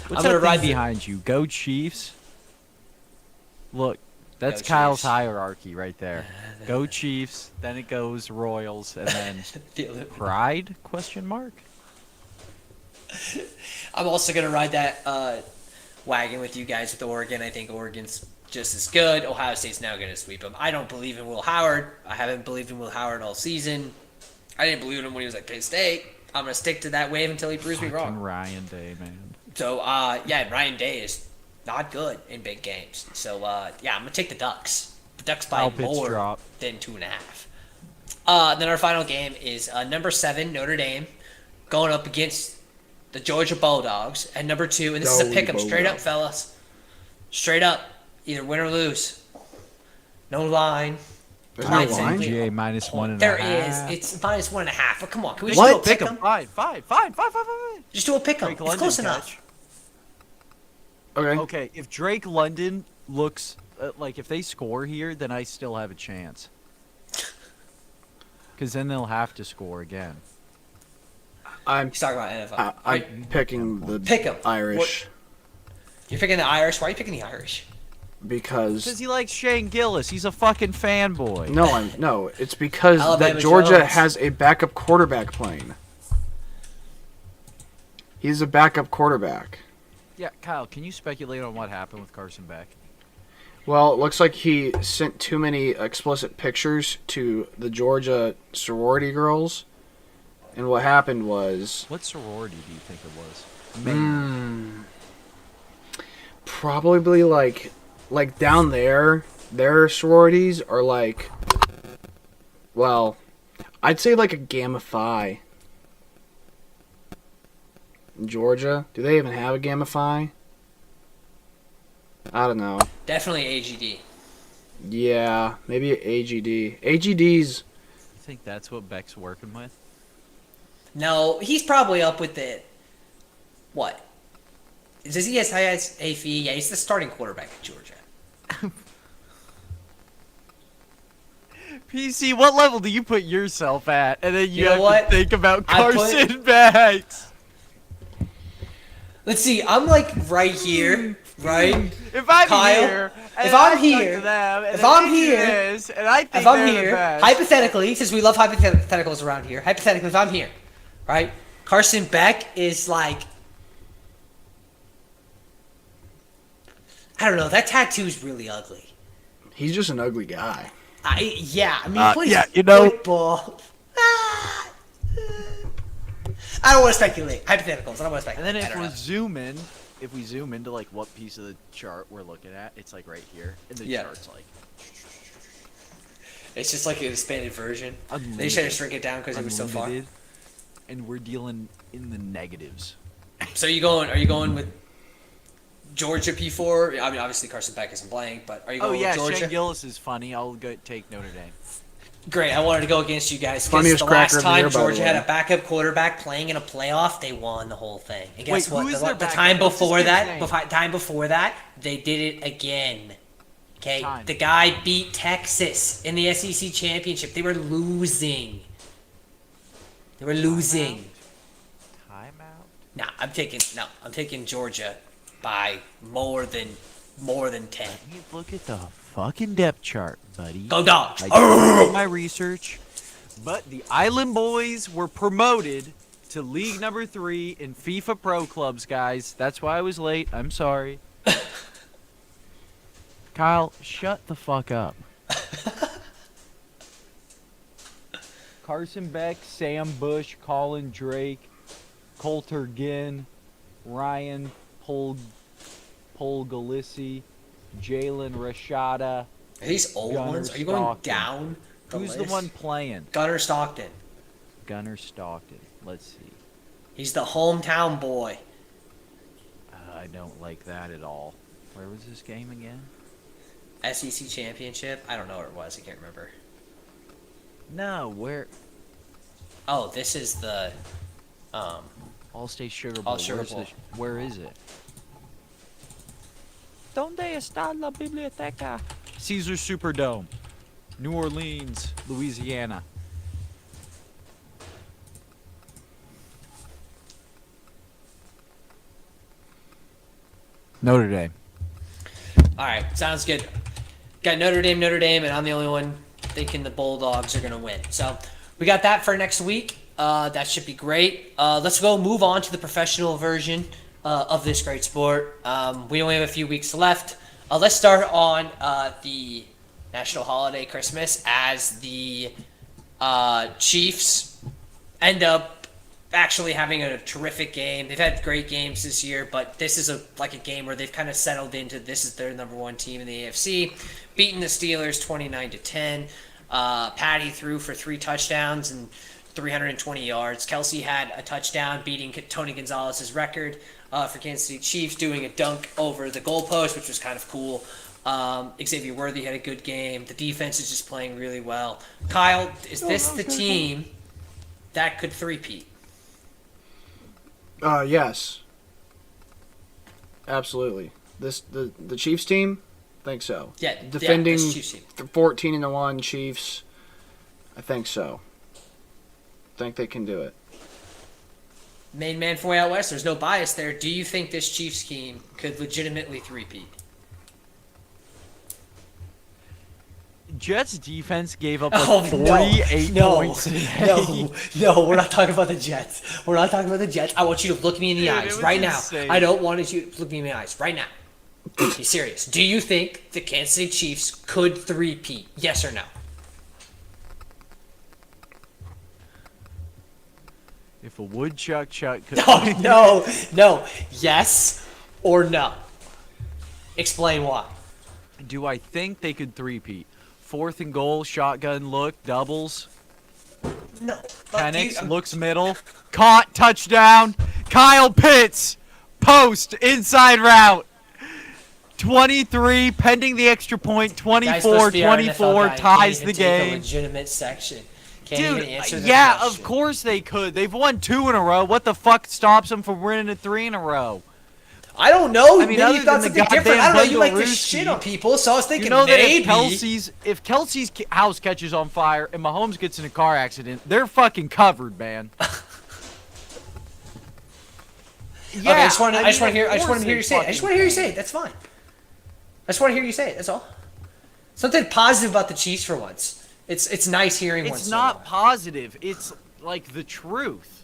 What's gonna that ride thing the- behind you? Go Chiefs. Look, that's Go Kyle's Chiefs. hierarchy right there. Go Chiefs, then it goes Royals, and then Pride? Question mark. I'm also gonna ride that wagon with you guys with Oregon. I think Oregon's just as good. Ohio State's now gonna sweep them. I don't believe in Will Howard. I haven't believed in Will Howard all season. I didn't believe in him when he was at Penn State. I'm gonna stick to that wave until he proves me Fucking wrong. Ryan Day, man. So yeah, Ryan Day is not good in big games. So yeah, I'm gonna take the Ducks. The Ducks by Kyle Pitts more drop. than 2.5. Then our final game is number 7 Notre Dame going up against the Georgia Bulldogs, and number 2, and this is a pick 'em straight up, fellas. Straight up, either win or lose. No line. There's Fine, no line? simply- GA minus one and There a half. is. It's minus 1.5. But come on, can we just What? do a pick 'em? Fine. Just do a pick 'em. Drake It's London close catch. enough. Okay. Okay, if Drake London looks like if they score here, then I still have a chance. Because then they'll have to score again. I'm He's talking about NFL. I'm Right? picking the Pick 'em. Irish You're picking the Irish. Why are you picking the Irish? Because because he likes Shane Gillis. He's a fucking fanboy. no, it's because Alabama that Georgia Jones. has a backup quarterback playing. He's a backup quarterback. Yeah, Kyle, can you speculate on what happened with Carson Beck? Well, it looks like he sent too many explicit pictures to the Georgia sorority girls, and what happened was What sorority do you think it was? Maine. probably like down there, their sororities are like, well, I'd say like a Gamma Phi. In Georgia, do they even have a Gamma Phi? I don't know. Definitely AGD. Yeah, maybe AGD. AGD's You think that's what Beck's working with? No, he's probably up with the. What? Does he has a fee? Yeah, he's the starting quarterback at Georgia. PC, what level do you put yourself at? And then you know have what? to think about I put- Carson Beck. Let's see. I'm like right here, right? If I'm Kyle, here, if and I'm I talk here, to them, and if then I'm they do here, this, and I think If I'm they're the here, best. hypothetically, since we love hypotheticals around here, hypothetically, if I'm here, right? Carson Beck is like, I don't know. That tattoo's really ugly. he's just an ugly guy. Yeah, I mean, he plays yeah, you know- football. I don't want to speculate. Hypotheticals. I don't want to And speculate. then I if don't we know. zoom in, if we zoom into like what piece of the chart we're looking at, it's like right here, and the Yeah. chart's like. It's just like an expanded version. They just had to shrink it down because it was so far. Unlimited, and we're dealing in the negatives. So are you going with Georgia P4? I mean, obviously Carson Beck isn't playing, but are you going with Georgia? Shane Gillis is funny. I'll go take Notre Dame. Great. I wanted to go against you guys because Funniest the cracker last of the time year, by the Georgia had way. a backup quarterback playing in a playoff, they won the whole thing. And guess Wait, what? who is The their time backup? What's this before kid's that, name? time before that, they did it again. Okay, Time. the guy beat Texas in the SEC championship. They were losing. Timeout. Nah, I'm taking Georgia by more than 10. You look at the fucking depth chart, buddy. Go Dogs! I did my research, but the Island Boys were promoted to League Number 3 in FIFA Pro Clubs, guys. That's why I was late. I'm sorry. Kyle, shut the fuck up. Carson Beck, Sam Bush, Colin Drake, Coulter Ginn, Ryan Polgalissi, Jalen Rashada. Are these old Gunnar ones? Are you going Stockton. down? Who's the list? one playing? Gunnar Stockton. Gunnar Stockton. Let's see. He's the hometown boy. I don't like that at all. Where was this game again? SEC championship. I don't know where it was. I can't remember. No, where? Oh, this is the All-State Sugar Bowl. All Sugar Where's Bowl. Where is it? Donde está la biblioteca? Caesar Superdome, New Orleans, Louisiana. Notre Dame. All right, sounds good. Got Notre Dame, and I'm the only one thinking the Bulldogs are going to win. So we got that for next week. That should be great. Let's go move on to the professional version of this great sport. We only have a few weeks left. Let's start on the national holiday, Christmas, as the Chiefs end up actually having a terrific game. They've had great games this year, but this is a game where they've kind of settled into this is their number one team in the AFC, beating the Steelers 29-10. Patty threw for 3 touchdowns and 320 yards. Kelsey had a touchdown, beating Tony Gonzalez's record for Kansas City Chiefs, doing a dunk over the goalpost, which was kind of cool. Xavier Worthy had a good game. The defense is just playing really well. Kyle, is this the team that could three-peat? Yes. Absolutely. The Chiefs team, think so. Yeah, Defending this Chiefs team. 14-1 Chiefs, I think so. Think they can do it. Main man for Way Out West, there's no bias there. Do you think this Chiefs team could legitimately three-peat? Jets defense gave up Oh, 48 points today. No, we're not talking about the Jets. We're not talking about the Jets. I want you to look me in the Dude, it eyes was right insane. now. I don't want you to look me in the eyes right now. Be serious. Do you think the Kansas City Chiefs could three-peat? Yes or no? If a woodchuck chuck could No. Yes or no? Explain why. Do I think they could three-peat? 4th and goal, shotgun look, doubles. No. Penix looks middle. Caught, touchdown. Kyle Pitts, post, inside route. 23, pending the extra point. 24-24, ties the A game. legitimate section. Can't Dude, even answer the yeah, question. of course they could. They've won 2 in a row. What the fuck stops them from winning a 3 in a row? I don't know. I mean, maybe other you thought than the something different. I don't know. You like to goddamn shit Bengalooski. on people, so I was thinking You know that maybe. if Kelsey's house catches on fire and Mahomes gets in a car accident, they're fucking covered, man. Okay, I just want to hear. of I just want course to hear they you say it. I just want to hear you say it. That's fine. I just want to hear you say it. That's all. Something positive about the Chiefs for once. It's nice hearing. It's once in a not while. positive. It's like the truth.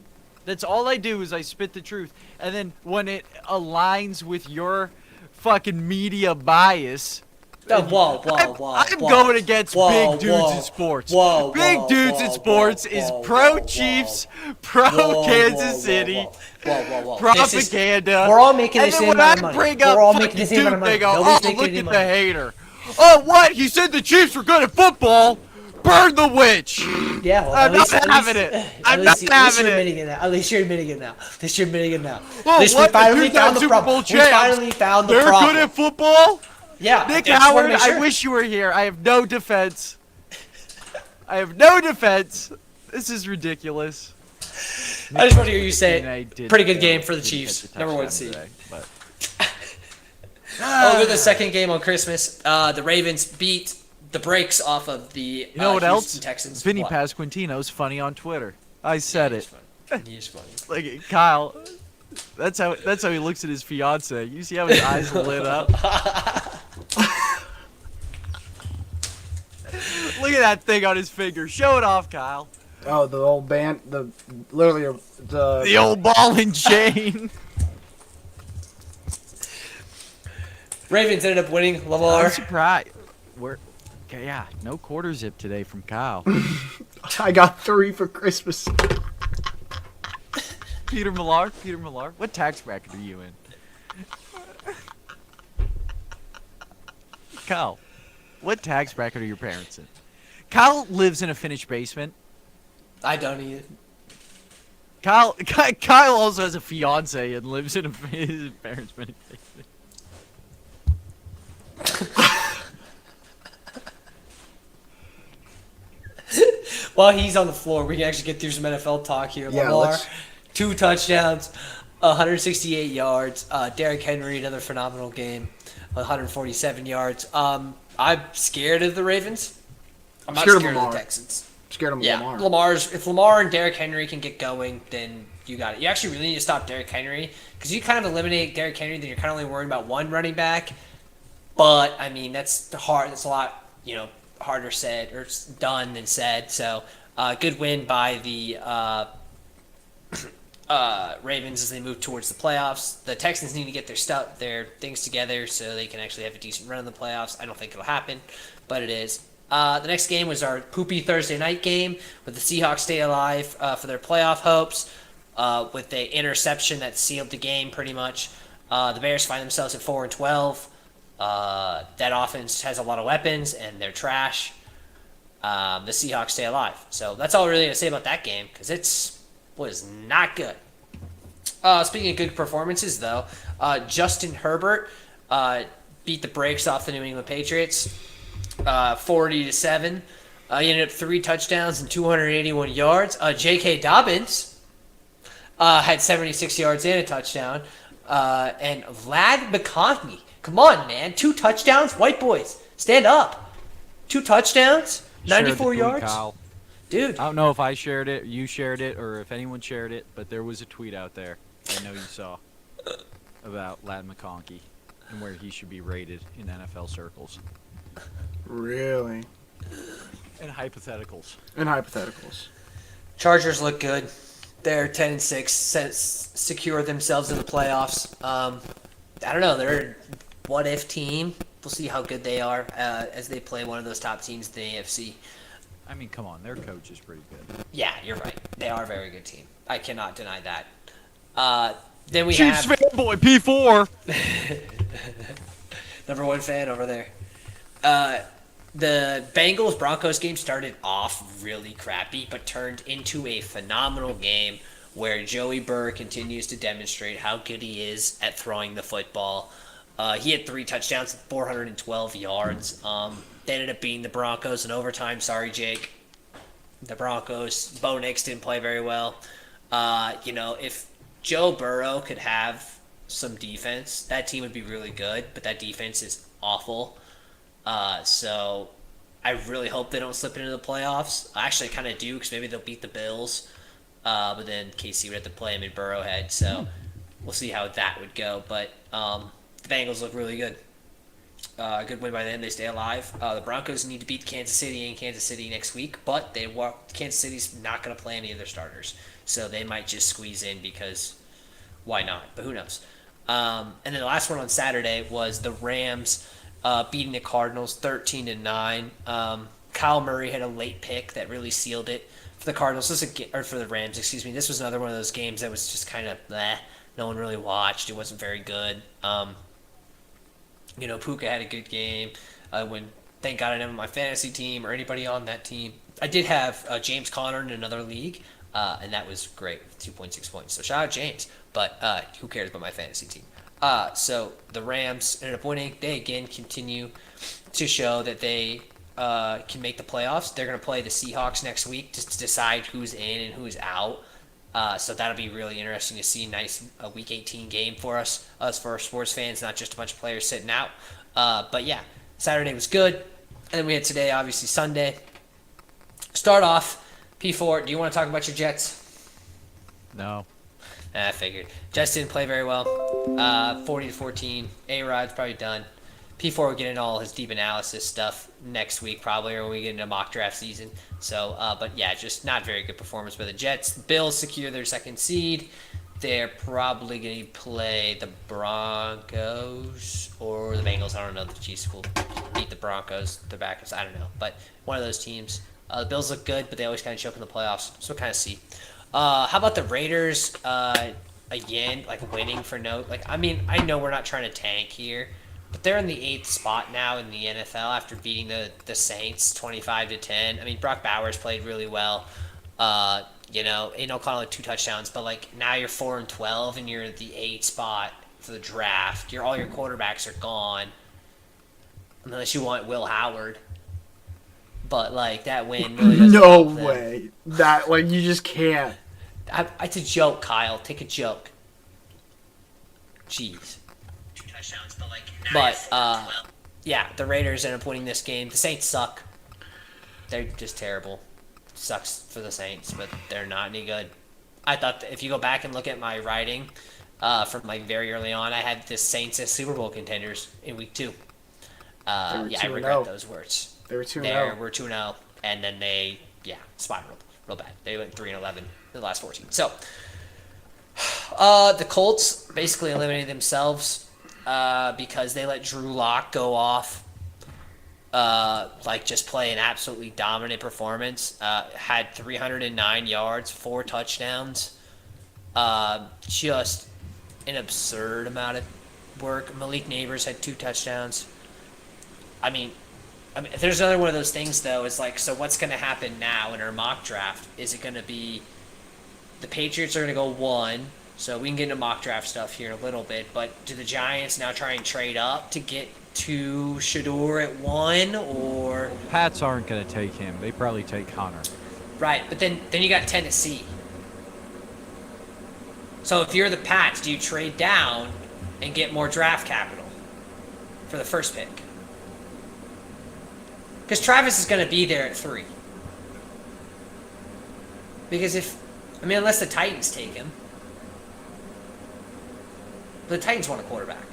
That's all I do is I spit the truth. And then when it aligns with your fucking media bias, Whoa. I'm going against big dudes in sports. Big dudes in sports is pro Chiefs, pro Kansas City, Whoa. propaganda. We're all making the and then same when amount I of money. bring We're up all fucking making the same amount Duke, of money. they go, Nobody's oh, making look any at money. the hater. Oh, what? He said the Chiefs were good at football. Burn the witch! Yeah, well, I'm not having it. I'm not having it. At least you're admitting it now. At least you're admitting it now. Oh, At least we what? finally Who's that found the Super problem. Bowl We champs? finally found the They're problem. good at football? Yeah, Nick I just wanna Howard, make sure. I wish you were here. I have no defense. I have no defense. This is ridiculous. I just want to hear you say And I it. did- Pretty good game for the didn't Chiefs. catch a Number one touchdown seed. today, but- Over the second game on Christmas, the Ravens beat the brakes off of the You know what Houston else? Texans. Vinny What? Pasquantino's funny on Twitter. I said He's it. funny. He's funny. Like Kyle, that's how he looks at his fiance. You see how his eyes lit up? Look at that thing on his finger. Show it off, Kyle. Oh, the old band, the The old ball and chain. Ravens ended up winning. Lamar. I'm surprised. Okay, yeah, no quarter zip today from Kyle. I got 3 for Christmas. Peter Millar. What tax bracket are you in? Kyle, what tax bracket are your parents in? Kyle lives in a finished basement. I don't either. Kyle also has a fiance and lives in his parents' finished basement. While he's on the floor, we can actually get through some NFL talk here. Yeah, Lamar, let's- 2 touchdowns, 168 yards. Derrick Henry, another phenomenal game, 147 yards. I'm scared of the Ravens. I'm not Scared of scared of the Lamar. Texans. Scared of Yeah, Lamar. if Lamar and Derrick Henry can get going, then you got it. You actually really need to stop Derrick Henry because you kind of eliminate Derrick Henry, then you're kind of only worried about one running back. But I mean, that's hard. That's a lot, harder said or done than said. So, good win by the Ravens as they move towards the playoffs. The Texans need to get their things together so they can actually have a decent run in the playoffs. I don't think it'll happen, but it is. The next game was our poopy Thursday night game with the Seahawks stay alive for their playoff hopes with the interception that sealed the game pretty much. The Bears find themselves at 4-12. That offense has a lot of weapons and they're trash. The Seahawks stay alive. So that's all really to say about that game because it was not good. Speaking of good performances, though, Justin Herbert beat the brakes off the New England Patriots, 40-7. He ended up 3 touchdowns and 281 yards. J.K. Dobbins had 76 yards and a touchdown. And Vlad McConkey, come on, man, 2 touchdowns, white boys, stand up. 2 touchdowns, 94 yards. Kyle. Dude, I don't know if I shared it, you shared it, or if anyone shared it, but there was a tweet out there I know you saw about Lad McConkey and where he should be rated in NFL circles Really? and hypotheticals. And hypotheticals. Chargers look good. They're 10-6, secure themselves in the playoffs. I don't know. They're a what-if team. We'll see how good they are as they play one of those top teams in the AFC. I mean, come on, their coach is pretty good. Yeah, you're right. They are a very good team. I cannot deny that. Then we Chiefs have fanboy P4. number 1 fan over there. The Bengals-Broncos game started off really crappy, but turned into a phenomenal game where Joey Burr continues to demonstrate how good he is at throwing the football. He had 3 touchdowns and 412 yards. They ended up beating the Broncos in overtime. Sorry, Jake. The Broncos. Bo Nix didn't play very well. If Joe Burrow could have some defense, that team would be really good, but that defense is awful. So I really hope they don't slip into the playoffs. I actually kind of do because maybe they'll beat the Bills. But then KC would have to play him in Burrowhead. So we'll see how that would go. But the Bengals look really good. Good win by them. They stay alive. The Broncos need to beat Kansas City next week. But Kansas City's not going to play any of their starters. So they might just squeeze in because why not? But who knows? And then the last one on Saturday was the Rams beating the Cardinals 13-9. Kyle Murray had a late pick that really sealed it for the Cardinals. For the Rams, excuse me. This was another one of those games that was just kind of bleh. No one really watched. It wasn't very good. Puka had a good game. When Thank God I didn't have my fantasy team or anybody on that team. I did have James Conner in another league, and that was great, 2.6 points. So shout out James, but who cares about my fantasy team? So the Rams ended up winning. They again continue to show that they can make the playoffs. They're going to play the Seahawks next week just to decide who's in and who's out. So that'll be really interesting to see. Nice Week 18 game for us for our sports fans, not just a bunch of players sitting out. But yeah, Saturday was good. And then we had today, obviously Sunday. Start off, P4, do you want to talk about your Jets? No. I figured. Jets didn't play very well. 40-14. A-Rod's probably done. P4 will get into all his deep analysis stuff next week, probably, or when we get into mock draft season. So, but yeah, just not very good performance by the Jets. The Bills secure their second seed. They're probably going to play the Broncos or the Bengals. I don't know. The Chiefs will beat the Broncos, the Packers. I don't know. But one of those teams. The Bills look good, but they always kind of choke in the playoffs. So we'll kind of see. How about the Raiders? Again, like winning for no. Like, I mean, I know we're not trying to tank here, but they're in the 8th spot now in the NFL after beating the Saints 25-10. I mean, Brock Bowers played really well. You know, Aiden O'Connell had 2 touchdowns, but like now you're 4-12 and you're at the 8th spot for the draft. All your quarterbacks are gone, unless you want Will Howard. But like that win really doesn't No help them. way. That like you just can't. It's a joke, Kyle. Take a joke. Jeez. 2 touchdowns, but like. But yeah, the Raiders end up winning this game. The Saints suck. They're just terrible. Sucks for the Saints, but they're not any good. I thought that if you go back and look at my writing from like very early on, I had the Saints as Super Bowl contenders in week 2. Yeah, I regret those words. They were 2-0. They were 2-0, and then they, spiraled real bad. They went 3-11 in the last 14. So, the Colts basically eliminated themselves because they let Drew Lock go off, just play an absolutely dominant performance. Had 309 yards, 4 touchdowns. Just an absurd amount of work. Malik Neighbors had 2 touchdowns. I mean, there's another one of those things, though, is like, so what's going to happen now in our mock draft? Is it going to be the Patriots are going to go 1, so we can get into mock draft stuff here in a little bit, but do the Giants now try and trade up to get to Shador at 1, or... Pats aren't going to take him. They probably take Connor. Right, but then you got Tennessee. So if you're the Pats, do you trade down and get more draft capital for the first pick? Because Travis is going to be there at 3. Because unless the Titans take him. The Titans want a quarterback.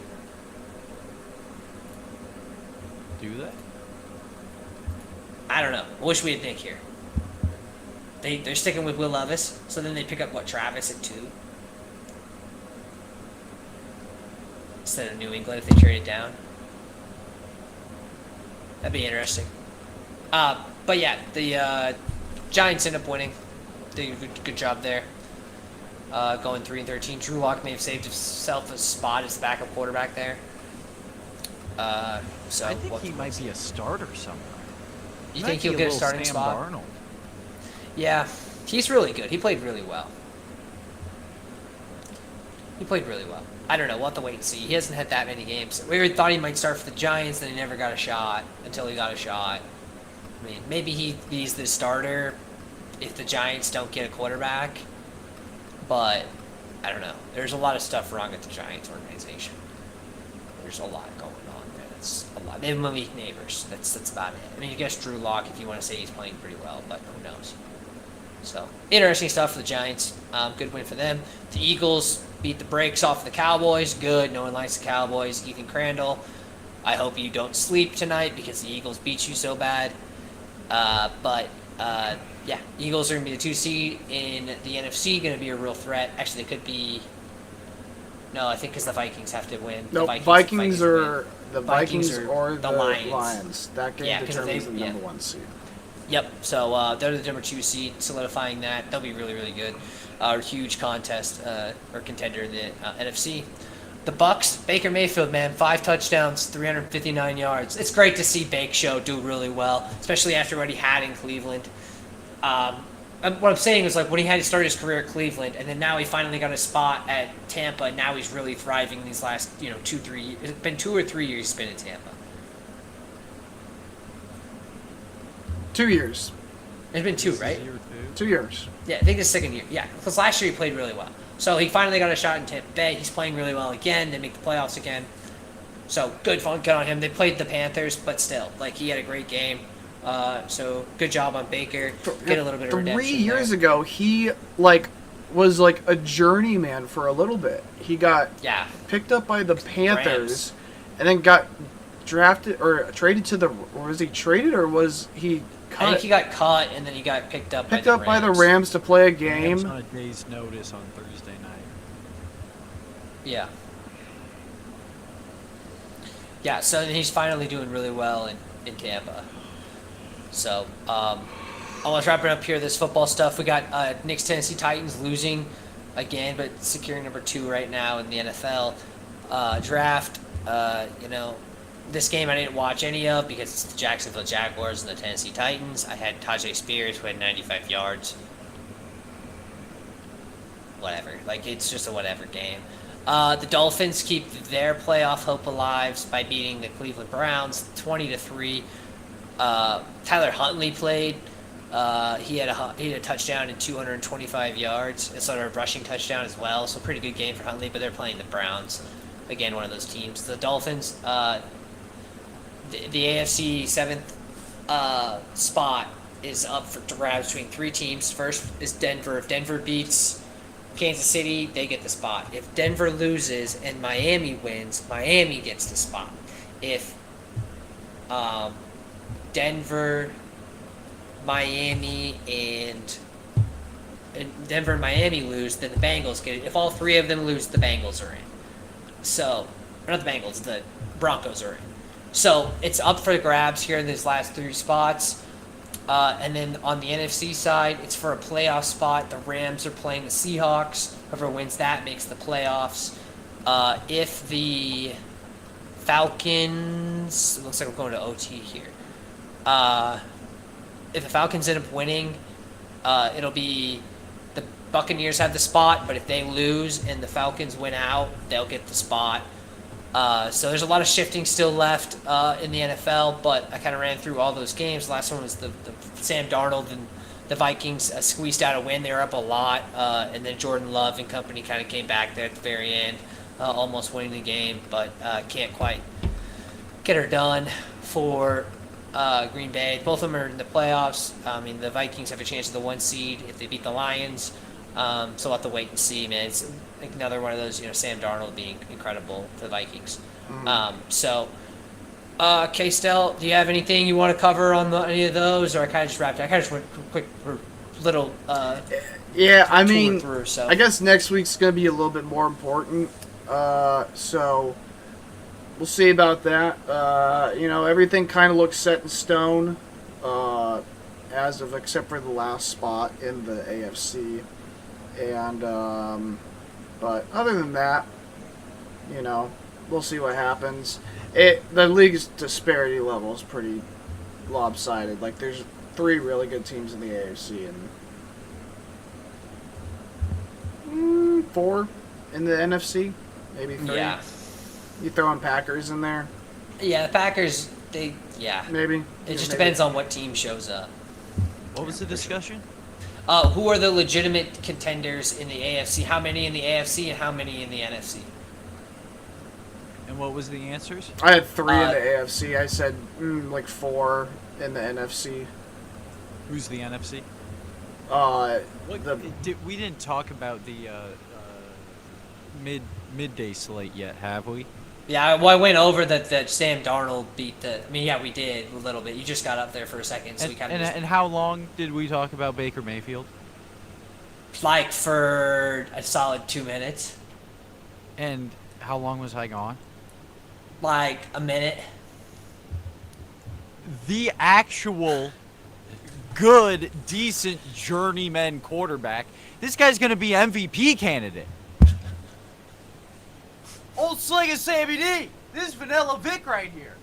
Do they? I don't know. I wish we had Nick here. They're sticking with Will Levis, so then they pick up, Travis at 2? Instead of New England if they trade it down. That'd be interesting. But yeah, the Giants end up winning. They did a good job there. Going 3-13. Drew Lock may have saved himself a spot as the backup quarterback there. So I think he might be a starter somewhere. You think he'll get a starting Sam spot? Darnold. Yeah, he's really good. He played really well. I don't know. We'll have to wait and see. He hasn't had that many games. We thought he might start for the Giants, then he never got a shot until he got a shot. I mean, maybe he's the starter if the Giants don't get a quarterback. But, I don't know. There's a lot of stuff wrong at the Giants organization. There's a lot going on there. That's a lot. They have Malik Neighbors. That's about it. I mean, I guess Drew Lock, if you want to say he's playing pretty well, but who knows. So, interesting stuff for the Giants. Good win for them. The Eagles beat the brakes off the Cowboys. Good. No one likes the Cowboys. Ethan Crandall, I hope you don't sleep tonight because the Eagles beat you so bad. Yeah, Eagles are going to be the 2 seed in the NFC. Going to be a real threat. Actually, they could be... No, I think because the Vikings have to win. No, the Vikings or the Lions. That game determines the number 1 seed. Yep. So they're the number 2 seed, solidifying that. They'll be really, really good. Huge contest or contender in the NFC. The Bucks, Baker Mayfield, man, 5 touchdowns, 359 yards. It's great to see Bake Show do really well, especially after what he had in Cleveland. What I'm saying is, like, when he had to start his career at Cleveland, and then now he finally got a spot at Tampa, and now he's really thriving these last, 2-3 years. It's been 2 or 3 years he's been in Tampa. 2 years. It's been 2, right? 2 years. Yeah, I think the second year. Yeah, because last year he played really well. So he finally got a shot in Tampa Bay. He's playing really well again. They make the playoffs again. So good on him. They played the Panthers, but still, like, he had a great game. So good job on Baker. Get a little bit of redemption. 3 years there. ago, he was like a journeyman for a little bit. He got picked up by the Panthers, and then got drafted or traded to the. Or was he traded or was he? I think he got cut, and then he got picked up by the Rams to play a game. Rams on a day's notice on Thursday night. Yeah. Yeah, so he's finally doing really well in Tampa. So, almost wrapping up here, this football stuff. We got Knicks Tennessee Titans losing again, but securing number 2 right now in the NFL draft. This game I didn't watch any of because it's the Jacksonville Jaguars and the Tennessee Titans. I had Tajay Spears who had 95 yards. Whatever. Like, it's just a whatever game. The Dolphins keep their playoff hope alive by beating the Cleveland Browns 20-3. Tyler Huntley played. He had a touchdown and 225 yards. It's sort of a rushing touchdown as well, so pretty good game for Huntley, but they're playing the Browns. Again, one of those teams. The Dolphins, the AFC 7th spot is up for grabs between 3 teams. First is Denver. If Denver beats Kansas City, they get the spot. If Denver loses and Miami wins, Miami gets the spot. If Denver, Miami, and Denver and Miami lose, then the Bengals get it. If all 3 of them lose, the Bengals are in. So, not the Bengals, the Broncos are in. So, it's up for the grabs here in these last 3 spots. And then on the NFC side, it's for a playoff spot. The Rams are playing the Seahawks. Whoever wins that makes the playoffs. If the Falcons... It looks like we're going to OT here. If the Falcons end up winning, it'll be the Buccaneers have the spot, but if they lose and the Falcons win out, they'll get the spot. So there's a lot of shifting still left in the NFL, but I kind of ran through all those games. The last one was the Sam Darnold and the Vikings squeezed out a win. They were up a lot, and then Jordan Love and company kind of came back there at the very end, almost winning the game, but can't quite get her done for Green Bay. Both of them are in the playoffs. I mean, the Vikings have a chance at the 1 seed if they beat the Lions. So we'll have to wait and see, man. It's another one of those, Sam Darnold being incredible for the Vikings. K-Stel, do you have anything you want to cover on any of those, or I kind of just wrapped it? I kind of just went quick little. Yeah, I mean, through, so. I guess next week's gonna be a little bit more important. So we'll see about that. Everything kind of looks set in stone, as of except for the last spot in the AFC, and but other than that, we'll see what happens. The league's disparity level is pretty lopsided. Like, there's 3 really good teams in the AFC and 4 in the NFC, maybe 3. Yeah. You throwing Packers in there? Yeah, the Packers, Maybe. It just depends on what team shows up. What was the discussion? Who are the legitimate contenders in the AFC? How many in the AFC and how many in the NFC? And what was the answers? I had 3 in the AFC. I said 4 in the NFC. Who's the NFC? We didn't talk about the midday slate yet, have we? Yeah, well, I went over that Sam Darnold beat the. I mean, yeah, we did a little bit. You just got up there for a second, so we kind of. And how long did we talk about Baker Mayfield? Like for a solid 2 minutes. And how long was I gone? Like a minute. The actual good, decent journeyman quarterback. This guy's going to be MVP candidate. Old Sling and Sammy D. This is Vanilla Vic right here.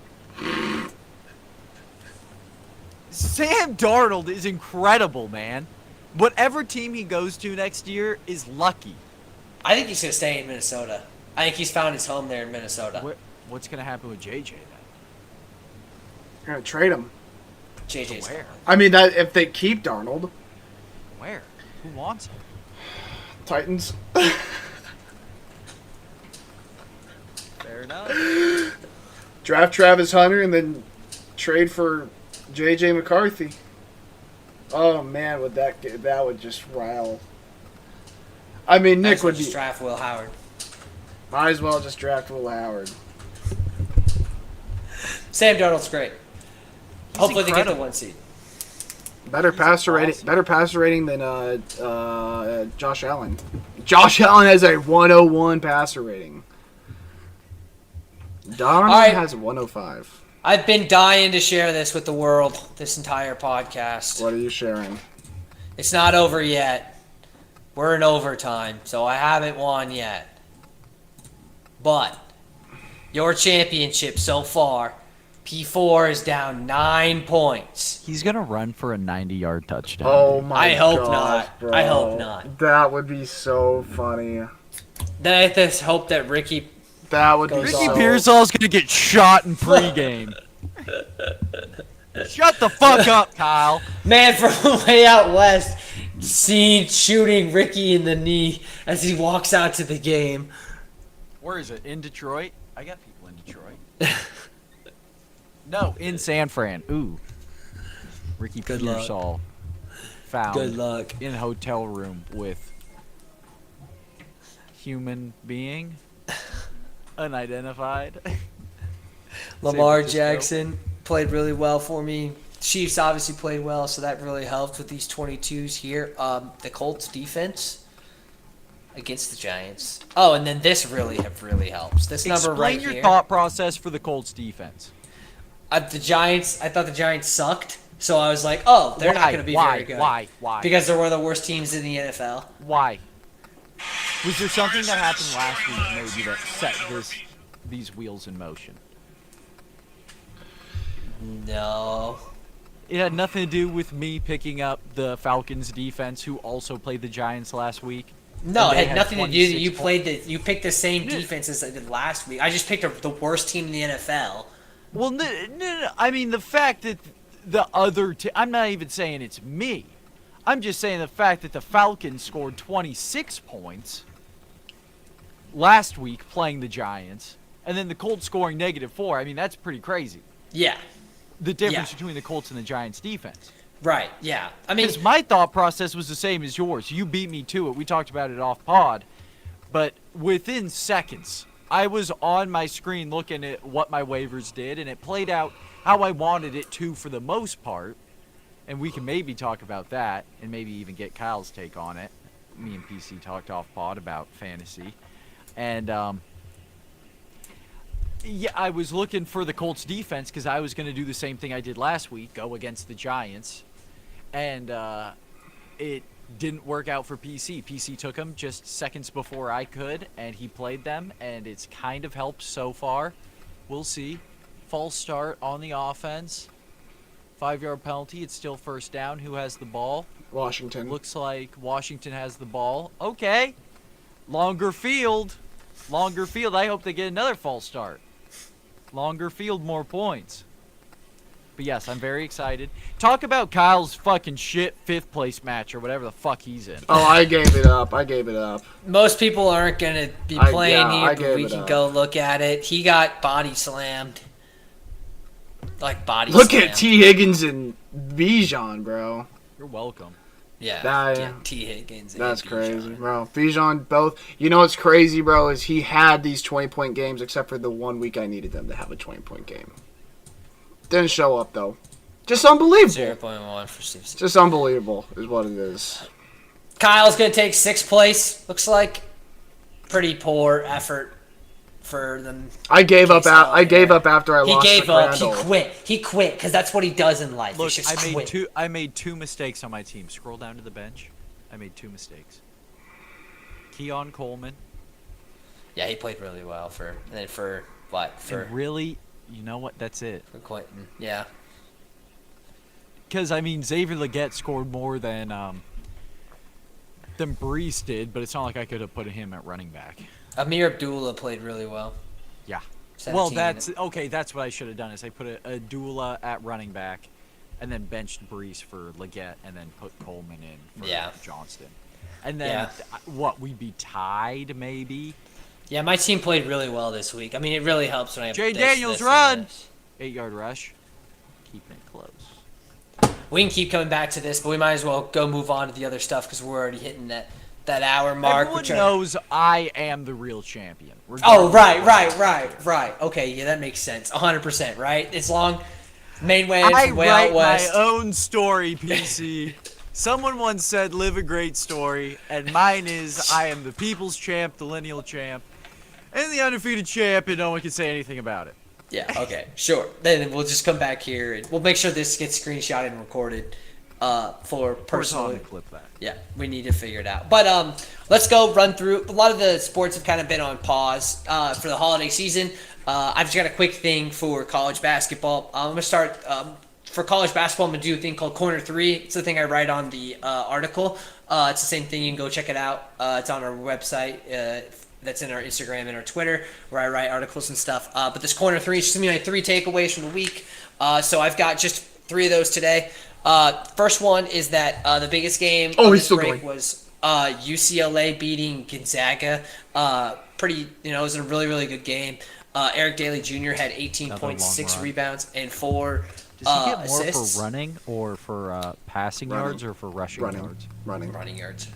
Sam Darnold is incredible, man. Whatever team he goes to next year is lucky. I think he's gonna stay in Minnesota. I think he's found his home there in Minnesota. What's going to happen with JJ then? You're gonna trade him. JJ's Where? gone. I mean, that if they keep Darnold, Where? Who wants him? Titans. Fair enough. Draft Travis Hunter and then trade for J.J. McCarthy. Oh man, that would just rile. I mean, Nick would be. Just draft Will Howard. Might as well just draft Will Howard. Sam Darnold's great. Hopefully they get the incredible. 1 seed. Better He's passer rating. awesome. Better passer rating than Josh Allen. Josh Allen has a 101 passer rating. Darnold right. has a 105. I've been dying to share this with the world this entire podcast. What are you sharing? It's not over yet. We're in overtime, so I haven't won yet. But your championship so far, P4 is down 9 points. He's going to run for a 90-yard touchdown. Oh my I hope gosh, not. bro. I hope not. That would be so funny. Then I have to hope that Ricky. That would be Ricky Ricky so... Pearsall's going to get shot in pregame. Shut the fuck up, Kyle. Man from way out west, seen shooting Ricky in the knee as he walks out to the game. Where is it? In Detroit? I got people in Detroit. No, in San Fran. Ooh. Ricky Good luck. Pearsall found Good luck. in a hotel room with human being unidentified. Lamar San Francisco. Jackson played really well for me. Chiefs obviously played well, so that really helped with these 22s here. The Colts defense against the Giants. Oh, and then this really helps. This number Explain right your here. thought process for the Colts defense. The Giants. I thought the Giants sucked, so I was like, oh, they're not going to be very good. Why? Because they're one of the worst teams in the NFL. Why? Was there something that happened last week maybe that set these wheels in motion? No. It had nothing to do with me picking up the Falcons defense, who also played the Giants last week. No, And it they had nothing to do. 26 You points. played you picked the same defense as I did last week. I just picked the worst team in the NFL. Well, no, I mean the fact that the other I'm not even saying it's me. I'm just saying the fact that the Falcons scored 26 points last week playing the Giants, and then the Colts scoring -4. I mean, that's pretty crazy. Yeah. The difference Yeah. between the Colts and the Giants defense. Right. Yeah. I mean, Because my thought process was the same as yours. You beat me to it. We talked about it off pod. But within seconds, I was on my screen looking at what my waivers did, and it played out how I wanted it to for the most part. And we can maybe talk about that and maybe even get Kyle's take on it. Me and PC talked off pod about fantasy. And, yeah, I was looking for the Colts defense because I was going to do the same thing I did last week, go against the Giants. And it didn't work out for PC. PC took him just seconds before I could, and he played them, and it's kind of helped so far. We'll see. False start on the offense. 5-yard penalty. It's still first down. Who has the ball? Washington. Looks like Washington has the ball. Okay. Longer field. Longer field. I hope they get another false start. Longer field, more points. But yes, I'm very excited. Talk about Kyle's fucking shit 5th place match or whatever the fuck he's in. Oh, I gave it up. most people aren't going to be I playing here, but gave we it can up. go look at it. He got body slammed. Like body Look slammed. at T. Higgins and Bijan, bro. You're welcome. Yeah. That- T. Higgins. and That's Bijan. crazy, bro. Bijan, both. You know what's crazy, bro, is he had these 20-point games except for the 1 week I needed them to have a 20-point game. Didn't show up, though. Just unbelievable. 0.1 for Steve. Just unbelievable is what it is. Kyle's going to take 6th place. Looks like pretty poor effort for them. I gave up. Case out I gave there. up after I He lost gave to up. He Crandall. quit. He quit because that's what he does in life. Look, He's just quit. I made two mistakes on my team. Scroll down to the bench. I made 2 mistakes. Keon Coleman Yeah, he played really well for what for And really, you know what? That's it. for Quentin. Yeah. Because I mean, Xavier Legette scored more than Brees did, but it's not like I could have put him at running back. Amir Abdullah played really well. Yeah. 17. Well, that's okay. That's what I should have done. Is I put a Dula at running back, and then benched Brees for Legette, and then put Coleman in for Yeah. Johnston. And then Yeah. what? We'd be tied, maybe. Yeah, my team played really well this week. I mean, it really helps when I have Jay this, Daniels, this, and run! this. 8-yard rush. Keeping it close. We can keep coming back to this, but we might as well go move on to the other stuff because we're already hitting that hour mark. Everyone which are- knows I am the real champion. Oh, regardless. right. Okay, yeah, that makes sense. 100%, right? It's long. Main win I from way out write west. my own story, PC. Someone once said, live a great story, and mine is, I am the people's champ, the lineal champ, and the undefeated champ, and no one can say anything about it. Yeah, okay, sure. Then we'll just come back here and we'll make sure this gets screenshotted and recorded for personal. Personally, clip that. Yeah, we need to figure it out. But let's go run through. A lot of the sports have kind of been on pause for the holiday season. I've just got a quick thing for college basketball. I'm going to start for college basketball. I'm going to do a thing called Corner 3. It's the thing I write on the article. It's the same thing. You can go check it out. It's on our website. That's in our Instagram and our Twitter where I write articles and stuff. But this Corner 3 is just going to be my 3 takeaways from the week. So I've got just 3 of those today. First one is that the biggest game of this break was UCLA beating Gonzaga. It was a really, really good game. Eric Daly Jr. had 18.6 rebounds and 4 Does he get more assists. for running or for passing Running. yards or for rushing yards? Running yards.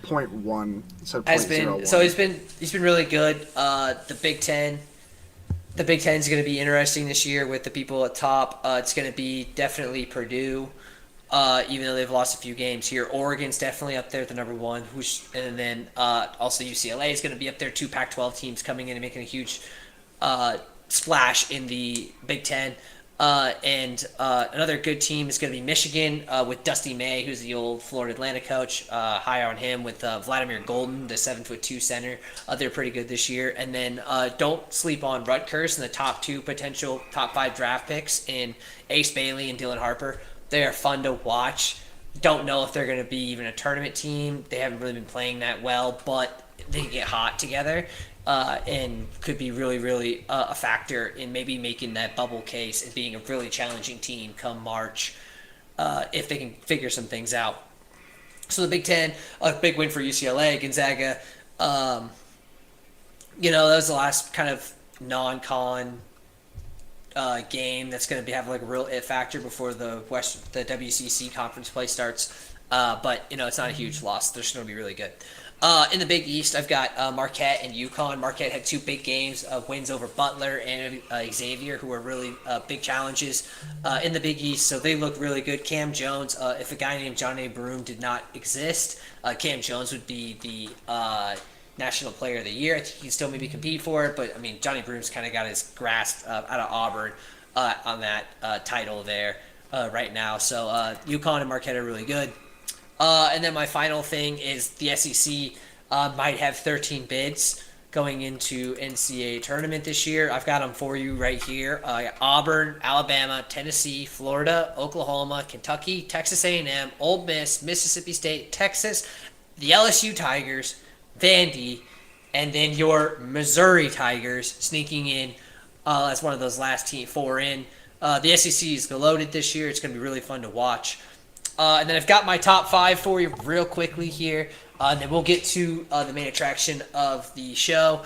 Point one. So Has been so he's been really good. The Big Ten is going to be interesting this year with the people at top. It's going to be definitely Purdue, even though they've lost a few games here. Oregon's definitely up there at the number 1, and then also UCLA is going to be up there. 2 Pac-12 teams coming in and making a huge splash in the Big Ten. And another good team is going to be Michigan with Dusty May, who's the old Florida Atlantic coach. High on him with Vladimir Golden, the 7'2" center. They're pretty good this year. And then don't sleep on Rutgers and the top 2 potential top 5 draft picks in Ace Bailey and Dylan Harper. They are fun to watch. Don't know if they're going to be even a tournament team. They haven't really been playing that well, but they get hot together. And could be really, really a factor in maybe making that bubble case and being a really challenging team come March if they can figure some things out. So the Big Ten, a big win for UCLA, Gonzaga. That was the last kind of non-con game that's going to have like a real it factor before the WCC conference play starts. But it's not a huge loss. They're still going to be really good. In the Big East, I've got Marquette and UConn. Marquette had 2 big games, wins over Butler and Xavier, who are really big challenges in the Big East. So they look really good. Cam Jones, if a guy named Johnny Broome did not exist, Cam Jones would be the National Player of the Year. I think he can still maybe compete for it, but I mean, Johnny Broome's kind of got his grasp out of Auburn on that title there right now. So UConn and Marquette are really good. And then my final thing is the SEC might have 13 bids going into NCAA tournament this year. I've got them for you right here. Auburn, Alabama, Tennessee, Florida, Oklahoma, Kentucky, Texas A&M, Ole Miss, Mississippi State, Texas, the LSU Tigers, Vandy, and then your Missouri Tigers sneaking in. That's one of those last 4 in. The SEC is loaded this year. It's going to be really fun to watch. And then I've got my top 5 for you real quickly here. And then we'll get to the main attraction of the show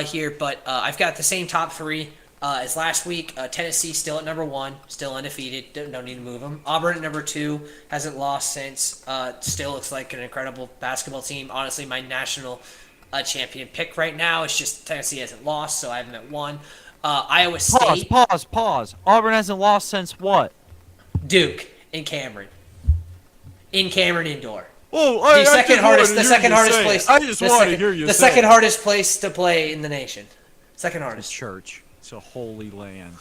here. But I've got the same top 3 as last week. Tennessee still at number 1, still undefeated. Don't need to move them. Auburn at number 2, hasn't lost since. Still looks like an incredible basketball team. Honestly, my national champion pick right now is just Tennessee hasn't lost, so I have them at 1. Iowa State. Pause. Auburn hasn't lost since what? Duke in Cameron. In Cameron Indoor. Oh, The second hardest place. I just want to hear you The say second it. hardest place to play in the nation. Second It's hardest. church. It's a holy land.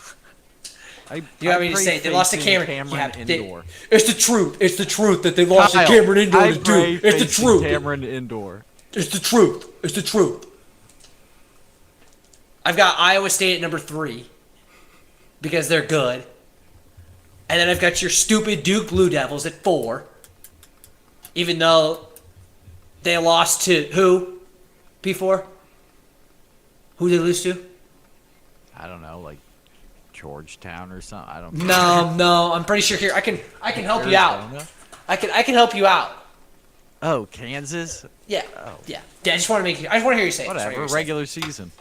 You want me to say they lost to Cameron? Indoor. It's the truth. It's the truth that they lost Kyle, to Cameron Indoor I to pray Duke. It's the faith in truth. Cameron Indoor. It's the truth. It's the truth. I've got Iowa State at number 3 because they're good. And then I've got your stupid Duke Blue Devils at 4. Even though they lost to who before? Who did they lose to? I don't know, like Georgetown or something. I don't know. No, I'm pretty sure here I can help you out. Arizona? I can help you out. Oh, Kansas? Yeah. Oh. Yeah. I just want to hear you say it. Whatever, regular season.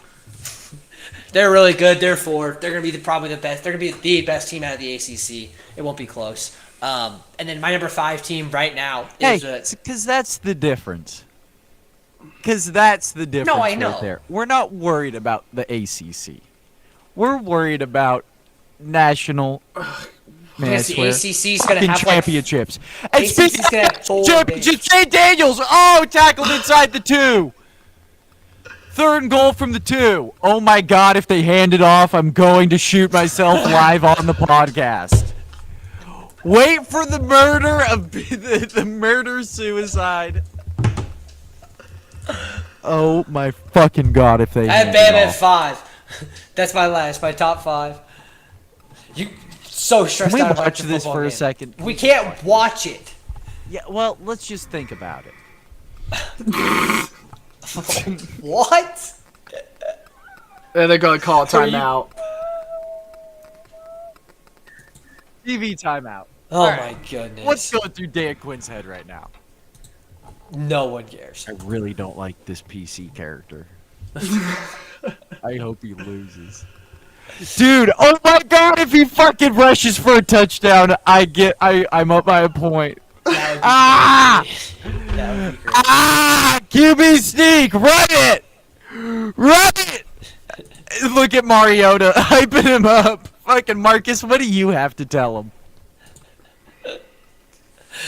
They're really good. They're 4. They're going to be probably the best. They're going to be the best team out of the ACC. It won't be close. And then my number 5 team right now is because that's the difference. Because that's the difference I know. right there. We're not worried about the ACC. We're worried about national because the ACC's going to have championships. Like, And ACC's speaking gonna have of 4 championships, Jay Daniels, tackled inside the 2. 3rd and goal from the 2. Oh my God, if they hand it off, I'm going to shoot myself live on the podcast. Wait for the murder of the murder-suicide. Oh my fucking God, if they I have hand Bam it at off. 5. That's my top 5. You so stressed Can we out about watch the this football for a game. second? We can't watch it. Yeah, well, let's just think about it. What? And they're going to call a timeout. TV timeout. Oh Alright. my goodness. What's going through Dan Quinn's head right now? No one cares. I really don't like this PC character. I hope he loses. Dude, oh my God, if he fucking rushes for a touchdown, I'm up by a point. That would be That would be great. QB sneak, run it! Run it! Look at Mariota, hyping him up. Fucking Marcus, what do you have to tell him?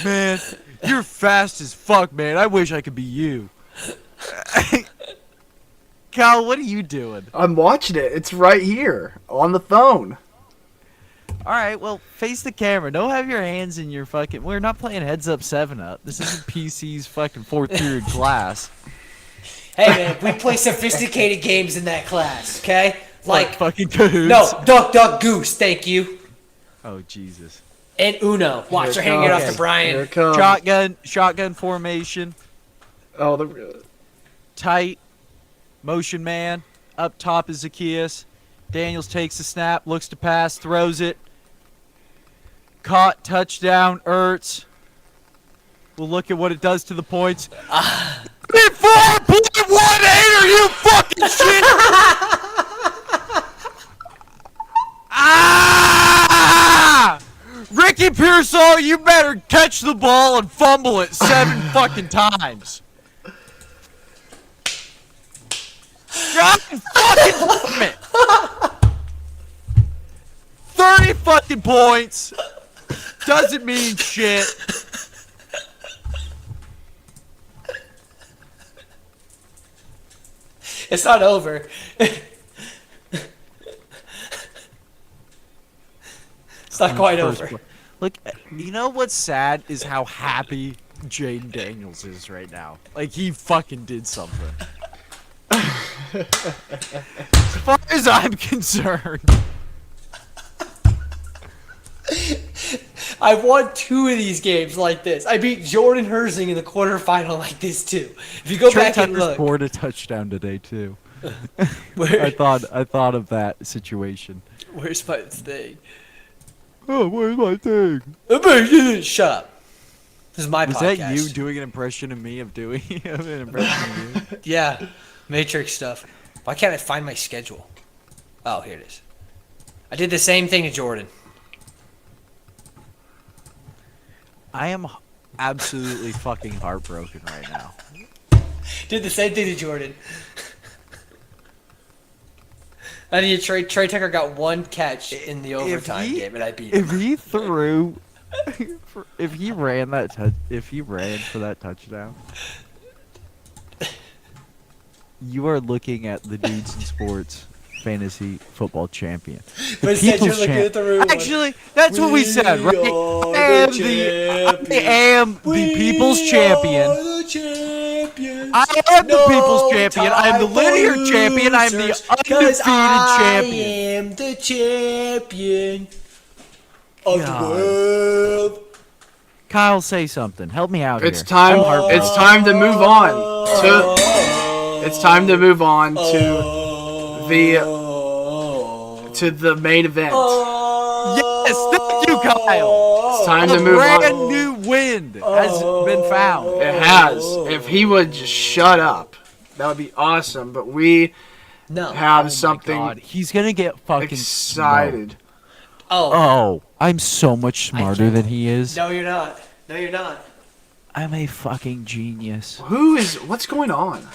Man, you're fast as fuck, man. I wish I could be you. Kyle, what are you doing? I'm watching it. It's right here on the phone. Alright, well, face the camera. Don't have your hands in your fucking... We're not playing Heads Up 7-Up. This isn't PC's fucking 4th period class. Hey man, we play sophisticated games in that class, okay? Like fucking Cahoots. no, Duck Goose, thank you. Oh, Jesus. And Uno. Watch, Here they're it handing it off comes. to Brian. Here it comes. Shotgun formation. Oh, the Tight. Motion man. Up top is Zacchaeus. Daniels takes the snap, looks to pass, throws it. Caught, touchdown, Ertz. We'll look at what it does to the points. 4.18, are you fucking shit? Ricky Pearsall, you better catch the ball and fumble it 7 fucking times. God fucking damn it. 30 fucking points. Doesn't mean shit. It's not over. It's not quite over. Look, you know what's sad is how happy Jaden Daniels is right now. Like, he fucking did something. As far as I'm concerned. I've won 2 of these games like this. I beat Jordan Herzing in the quarterfinal like this too. If you go Trey back and Tucker's look, scored a touchdown today too. where, I thought of that situation. where's my thing? Oh, where's my thing? Shut up. This is my Was podcast. that you doing an impression of me of doing of an impression of you? Yeah, Matrix stuff. Why can't I find my schedule? Oh, here it is. I did the same thing to Jordan. I am absolutely fucking heartbroken right now. Did the same thing to Jordan. I need Trey Tucker got 1 catch in the overtime game, and I beat him. If he threw, if he ran for that touchdown, you are looking at the Dudes in Sports fantasy football champion. But instead you're looking at the room. Actually, that's what we said, right? I am the people's champion. The champions. I am the people's champion. I am the linear champion. I am the undefeated champion. am the champion of God. the world. Kyle, say something. Help me out It's here. time. I'm heartbroken. It's time to move on to. It's time to move on to the main event. Yes, thank you, Kyle. It's time A to move brand on. new wind has been found. It has. If he would just shut up, that would be awesome. But we No. have Oh my something God, he's gonna get fucking excited. Oh. Oh, I'm so much smarter can't- than he is. No, you're not. No, you're not. I'm a fucking genius. What's going on?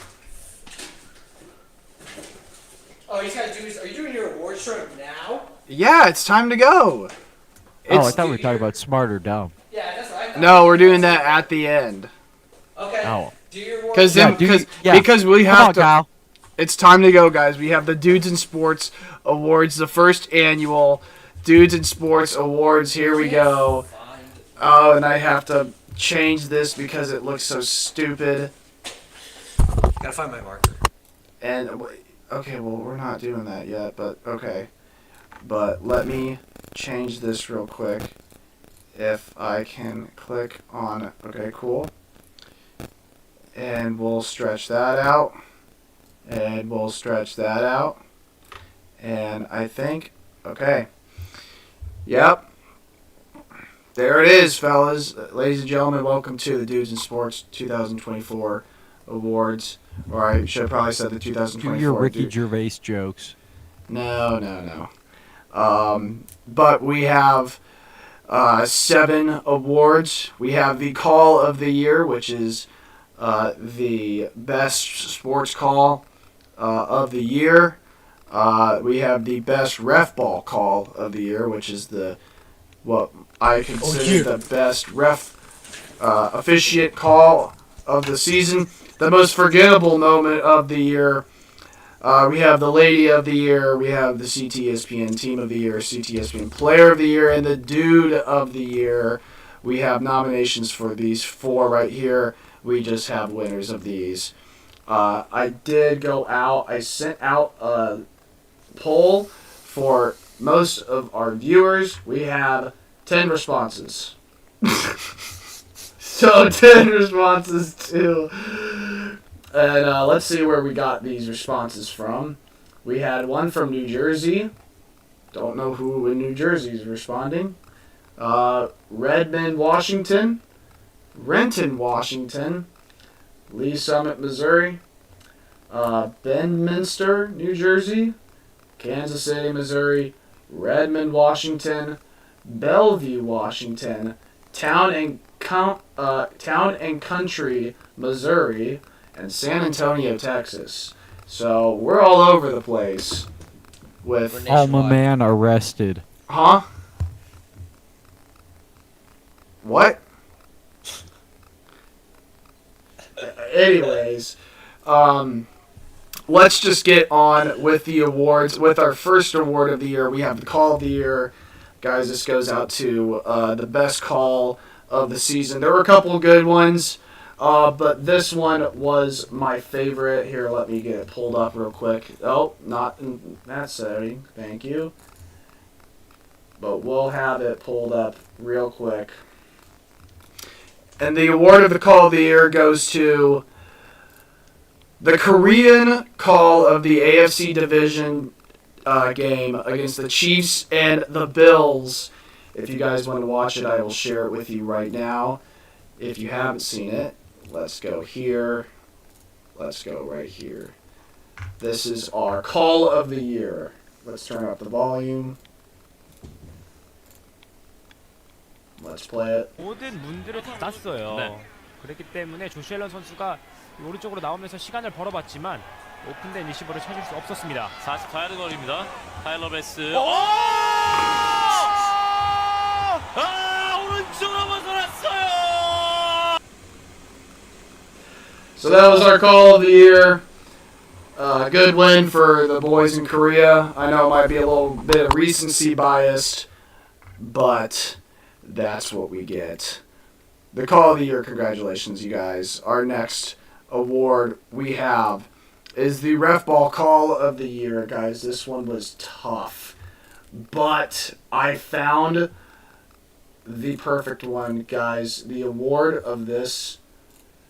Oh, you guys do this. Are you doing your award show now? Yeah, it's time to go. Oh, I It's, thought we were talking about smart or dumb. Yeah, that's what I thought. no, we're doing that at the end. Okay. Oh. Do your award Because Yeah, then, dude, yeah. because we Come have on, to. Kyle. It's time to go, guys. We have the Dudes in Sports Awards, the first annual Dudes in Sports Awards. Here we go. Find- Oh, and I have to change this because it looks so stupid. Gotta find my marker. And okay, well, we're not doing that yet, but okay. But let me change this real quick. If I can click on, okay, cool. And we'll stretch that out. And we'll stretch that out. And I think, okay. Yep. There it is, fellas. Ladies and gentlemen, welcome to the Dudes in Sports 2024 Awards. Or I should have probably said the Do 2024. your Ricky Dude- Gervais jokes. No. But we have 7 awards. We have the Call of the Year, which is the best sports call of the year. We have the best ref ball call of the year, which is what I consider the best officiate call of the season. The most forgettable moment of the year. We have the Lady of the Year, we have the CTSPN Team of the Year, CTSPN Player of the Year, and the Dude of the Year. We have nominations for these 4 right here. We just have winners of these. I did go out, I sent out a poll for most of our viewers. We have 10 responses. So 10 responses too. And let's see where we got these responses from. We had one from New Jersey. Don't know who in New Jersey is responding. Redmond, Washington. Renton, Washington. Lee Summit, Missouri. Bedminster, New Jersey. Kansas City, Missouri. Redmond, Washington. Bellevue, Washington. Town and Country, Missouri. And San Antonio, Texas. So we're all over the place with We're Alma nationwide. man arrested. Huh? What? Anyways, let's just get on with the awards. With our first award of the year, we have the Call of the Year. Guys, this goes out to the best call of the season. There were a couple of good ones. But this one was my favorite. Here, let me get it pulled up real quick. Oh, not in that setting. Thank you. But we'll have it pulled up real quick. And the award of the Call of the Year goes to the Korean call of the AFC Division game against the Chiefs and the Bills. If you guys want to watch it, I will share it with you right now. If you haven't seen it, let's go here. Let's go right here. This is our Call of the Year. Let's turn up the volume. Let's play it. 모든 문들을 닫았어요. 그렇기 때문에 조시 앨런 선수가 오른쪽으로 나오면서 시간을 벌어봤지만 오픈된 리시버를 찾을 수 없었습니다. 44야드 거리입니다. 타일러 베스. 오른쪽으로 벗어났어요. So that was our Call of the Year. Good win for the boys in Korea. I know it might be a little bit of recency biased, but that's what we get. The Call of the Year, congratulations, you guys. Our next award we have is the Ref Ball Call of the Year, guys. This one was tough, but I found the perfect one, guys. The award of this...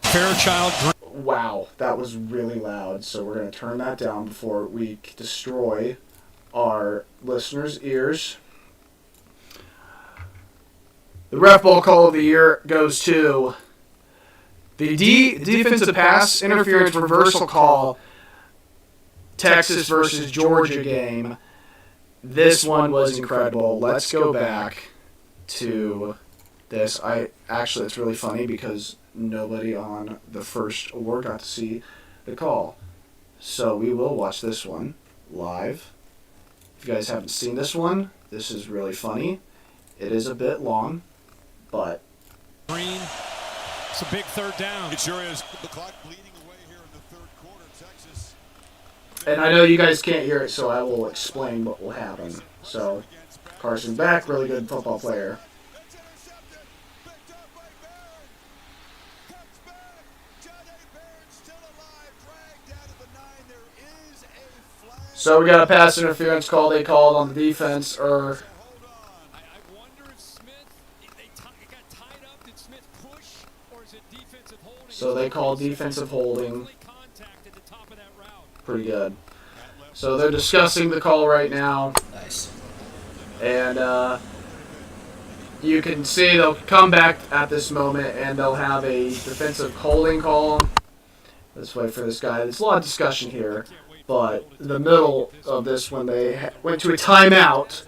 Fairchild. Wow, that was really loud, so we're going to turn that down before we destroy our listeners' ears. The Ref Ball Call of the Year goes to the defensive pass interference reversal call, Texas versus Georgia game. This one was incredible. Let's go back to this. It's really funny because nobody on the first award got to see the call. So we will watch this one live. If you guys haven't seen this one, this is really funny. It is a bit long, but... Green. It's a big third down. It sure is. The clock bleeding away here in the third quarter. Texas. And I know you guys can't hear it, so I will explain what will happen. So, Carson Beck, really good football player. It's intercepted. Picked up by Barron. Cuts back. Johnny Barron still alive. Dragged out of the 9. There is a flag. So we got a pass interference call they called on the defense, or... Hold on. I wonder if Smith, it got tied up. Did Smith push, or is it defensive holding? So they called defensive holding. Contact at the top of that route. Pretty good. So they're discussing the call right now. Nice. And you can see they'll come back at this moment and they'll have a defensive holding call. Let's wait for this guy. There's a lot of discussion here, but in the middle of this when they went to a timeout.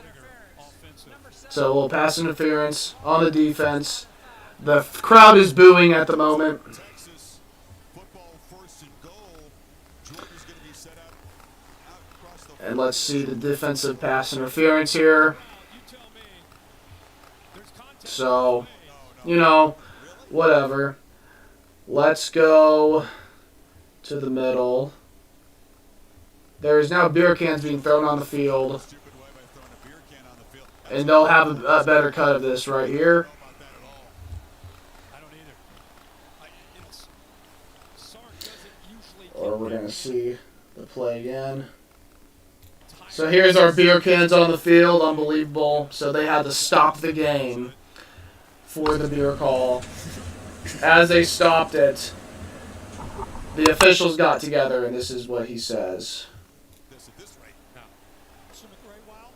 So a little pass interference on the defense. The crowd is booing at the moment. Texas football first and goal. Jordan's going to be set up out across the And let's see the defensive pass interference here. So, whatever. Let's go to the middle. There's now beer cans being thrown on the field. stupid way by throwing a beer can on the field. And they'll have a better cut of this right here. How about that at all? I don't either. Sark doesn't usually. Or we're going to see the play again. So here's our beer cans on the field. Unbelievable. So they had to stop the game for the beer call. As they stopped it, the officials got together, and this is what he says. This at this rate. Now, Mr. McRae-Wow,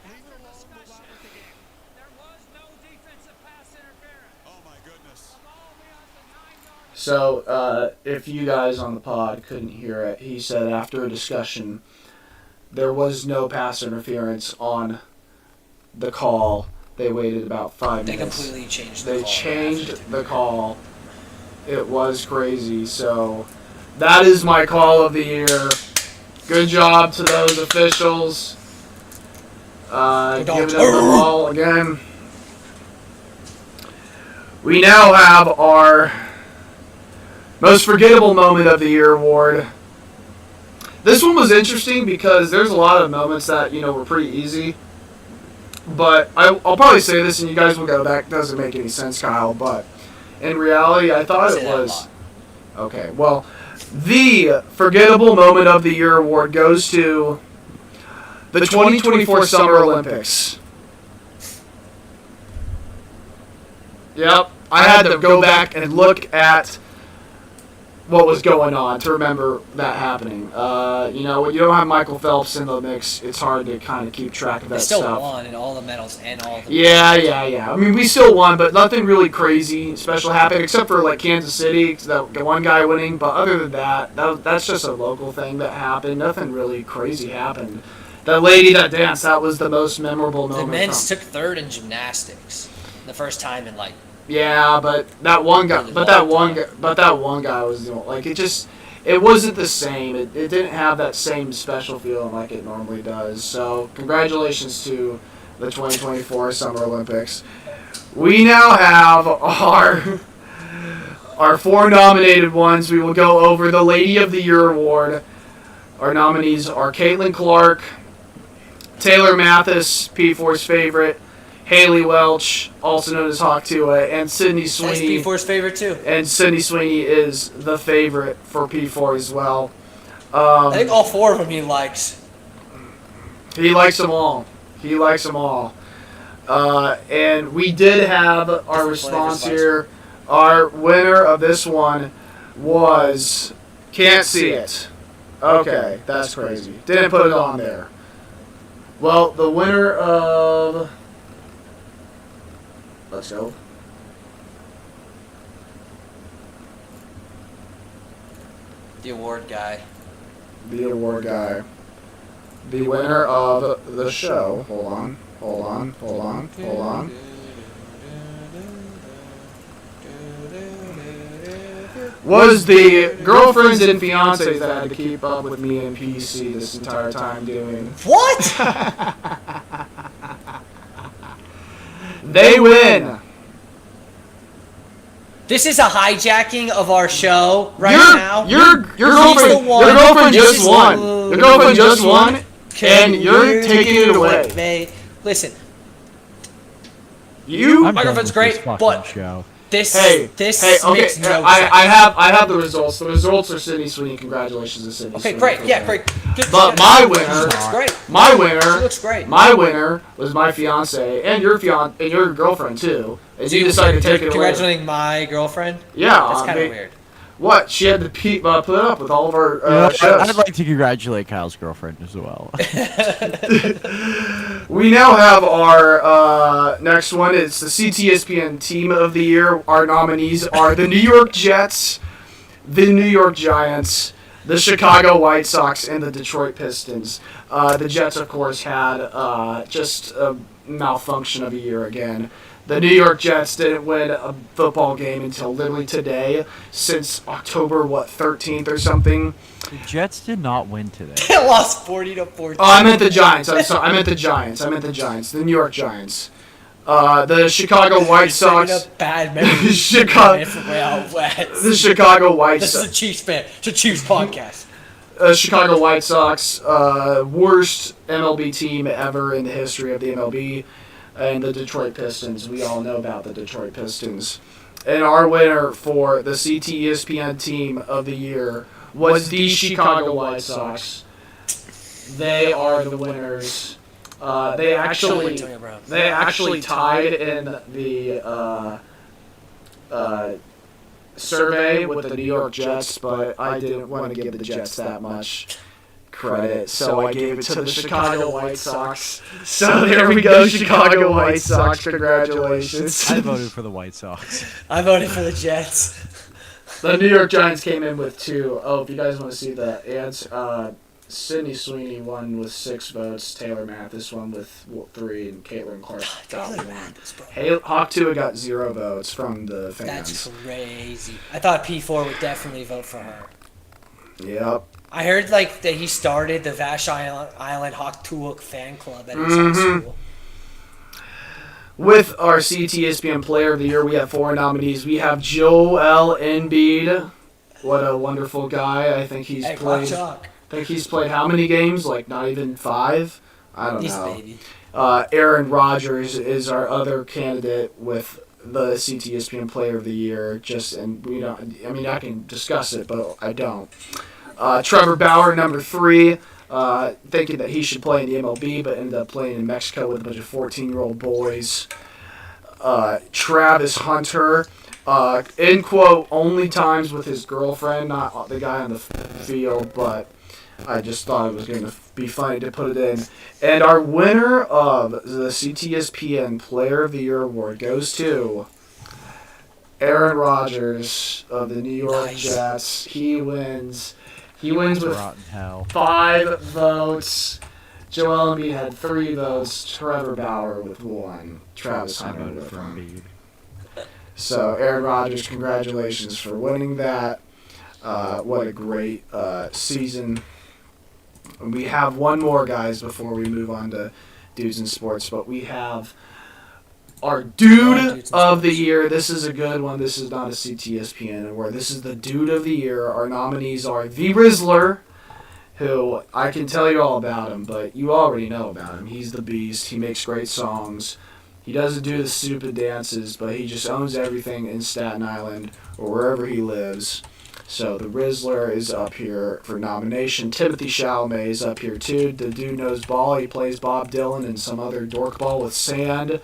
leave it alone, move on with the game. There was no defensive pass interference. oh my goodness. Ball beyond the 9-yard. So, if you guys on the pod couldn't hear it, he said after a discussion, there was no pass interference on the call. They waited about 5 They minutes. completely changed the They call. changed the call. It was crazy. So, that is my call of the year. Good job to those officials. Giving it the ball again. We now have our most forgettable moment of the year award. This one was interesting because there's a lot of moments that, were pretty easy. But I'll probably say this and you guys will go, that doesn't make any sense, Kyle. But in reality, I thought Say it that a was... lot. Okay, well, the forgettable moment of the year award goes to the 2024 Summer Olympics. Yep, I had to go back and look at what was going on to remember that happening. When you don't have Michael Phelps in the mix, it's hard to kind of keep track of They that still stuff. won in all the medals and all the. Yeah. I mean, we still won, but nothing really crazy special happened, except for like Kansas City, that one guy winning. But other than that's just a local thing that happened. Nothing really crazy happened. That lady that danced, that was the most memorable The moment. men's took third in gymnastics, the first time in like. Yeah, but that one guy, that one guy was like it wasn't the same. It didn't have that same special feeling like it normally does. So congratulations to the 2024 Summer Olympics. We now have our 4 nominated ones. We will go over the Lady of the Year award. Our nominees are Caitlin Clark, Taylor Mathis, P4's favorite, Haley Welch, also known as Hawk Tua, and Sydney That's Sweeney. P4's favorite too. And Sydney Sweeney is the favorite for P4 as well. I think all 4 of them he likes. He likes them all. He likes them all. And we did have our response here. Our winner of this one was Can't See It. Okay, that's crazy. Didn't put it on there. Well, the winner of... Let's go. The award guy. The award guy. The winner of the show. Hold on. Was the girlfriends and fiancés that had to keep up with me and PC this entire time doing. What? They win. This is a hijacking of our show right now. Your girlfriend just won. Your girlfriend just won, and you're taking it away. Mate, listen, You. my girlfriend's great, but Show. this Okay. makes no sense. I have the results. The results are Sydney Sweeney. Congratulations to Sydney. Okay, Sweeney great. for Yeah, that. great. Good. But my winner, Looks great. my She winner, looks great. my winner was my fiance and your girlfriend too. And you decided to take it away. Congratulating my girlfriend. Yeah, That's I kind of mean, weird. What? She had to put up with all of our I'd shows. like to congratulate Kyle's girlfriend as well. We now have our next one. It's the CTSPN Team of the Year. Our nominees are the New York Jets, the New York Giants, the Chicago White Sox, and the Detroit Pistons. The Jets, of course, had just a malfunction of a year again. The New York Jets didn't win a football game until literally today, since October, 13th or something. The Jets did not win today. They lost 40-14. Oh, I meant the Giants. I'm sorry. I meant the Giants. The New York Giants. The Chicago White Sox. A bad memory. Chicago- From way out west. The Chicago White This is Sox. a Chiefs fan. It's a Chiefs podcast. Chicago White Sox, worst MLB team ever in the history of the MLB. And the Detroit Pistons. We all know about the Detroit Pistons. And our winner for the CTESPN Team of the Year was the Chicago White Sox. They are the winners. They actually tied in the survey with the New York Jets, but I didn't want to give the Jets that much credit, so I gave it to the Chicago White Sox. So there we go, Chicago White Sox. Congratulations. I voted for the White Sox. I voted for the Jets. The New York Giants came in with 2. Oh, if you guys want to see the answer, Sydney Sweeney won with 6 votes, Taylor Mathis won with 3, and Caitlin Clark got 1. Hawk Tua got 0 votes from the fans. That's crazy. I thought P4 would definitely vote for her. Yep. I heard that he started the Vash Island Hawk Tuuk fan club at his high school. With our CTSPN Player of the Year, we have 4 nominees. We have Joel Embiid. What a wonderful guy. I think he's played. How many games? Like not even 5. I don't know. Baby. Aaron Rodgers is our other candidate with the CTSPN Player of the Year. I can discuss it, but I don't. Trevor Bauer, number 3, thinking that he should play in the MLB, but ended up playing in Mexico with a bunch of 14-year-old boys. Travis Hunter, in quote, only times with his girlfriend, not the guy on the field, but I just thought it was going to be funny to put it in. And our winner of the CTSPN Player of the Year award goes to Aaron Rodgers of the New York Jets. He wins with Rotten hell. 5 votes. Joel Embiid had 3 votes. Trevor Bauer with 1. Travis I Hunter voted with for 1. Embiid. So Aaron Rodgers, congratulations for winning that. What a great season. We have one more, guys, before we move on to Dudes in Sports, but we have our Dude of the Year. This is a good one. This is not a CTSPN award. This is the Dude of the Year. Our nominees are The Rizzler, who I can tell you all about him, but you already know about him. He's the beast. He makes great songs. He doesn't do the stupid dances, but he just owns everything in Staten Island or wherever he lives. So the Rizzler is up here for nomination. Timothy Chalamet is up here too. The dude knows ball. He plays Bob Dylan and some other dork ball with sand.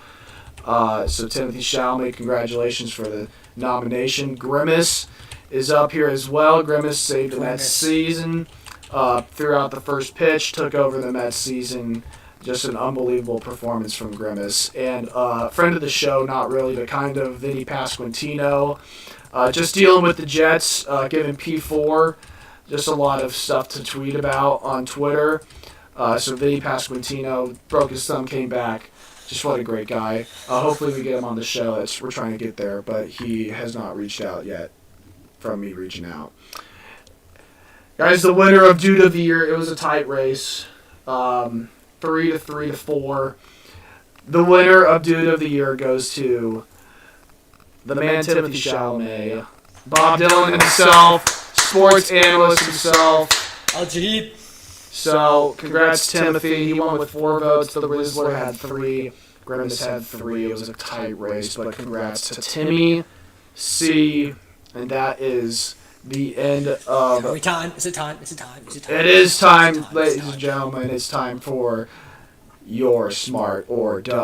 So Timothy Chalamet, congratulations for the nomination. Grimace is up here as well. Grimace saved the Mets season throughout the first pitch, took over the Mets season. Just an unbelievable performance from Grimace. And friend of the show, not really, but kind of, Vinny Pasquantino. Just dealing with the Jets, giving P4 just a lot of stuff to tweet about on Twitter. So Vinny Pasquantino broke his thumb, came back. Just what a great guy. Hopefully we get him on the show. We're trying to get there, but he has not reached out yet from me reaching out. Guys, the winner of Dude of the Year, it was a tight race. 3-4. The winner of Dude of the Year goes to the man Timothy Chalamet, Bob Dylan himself, sports analyst himself. Ajit. So, congrats Timothy. He won with 4 votes. The Rizzler had 3. Grimace had 3. It was a tight race, but congrats to Timmy C. And that is the end of... Are we time? Is it time? Is it time? Is it time? It is time, ladies and gentlemen. It's time for your smart or dumb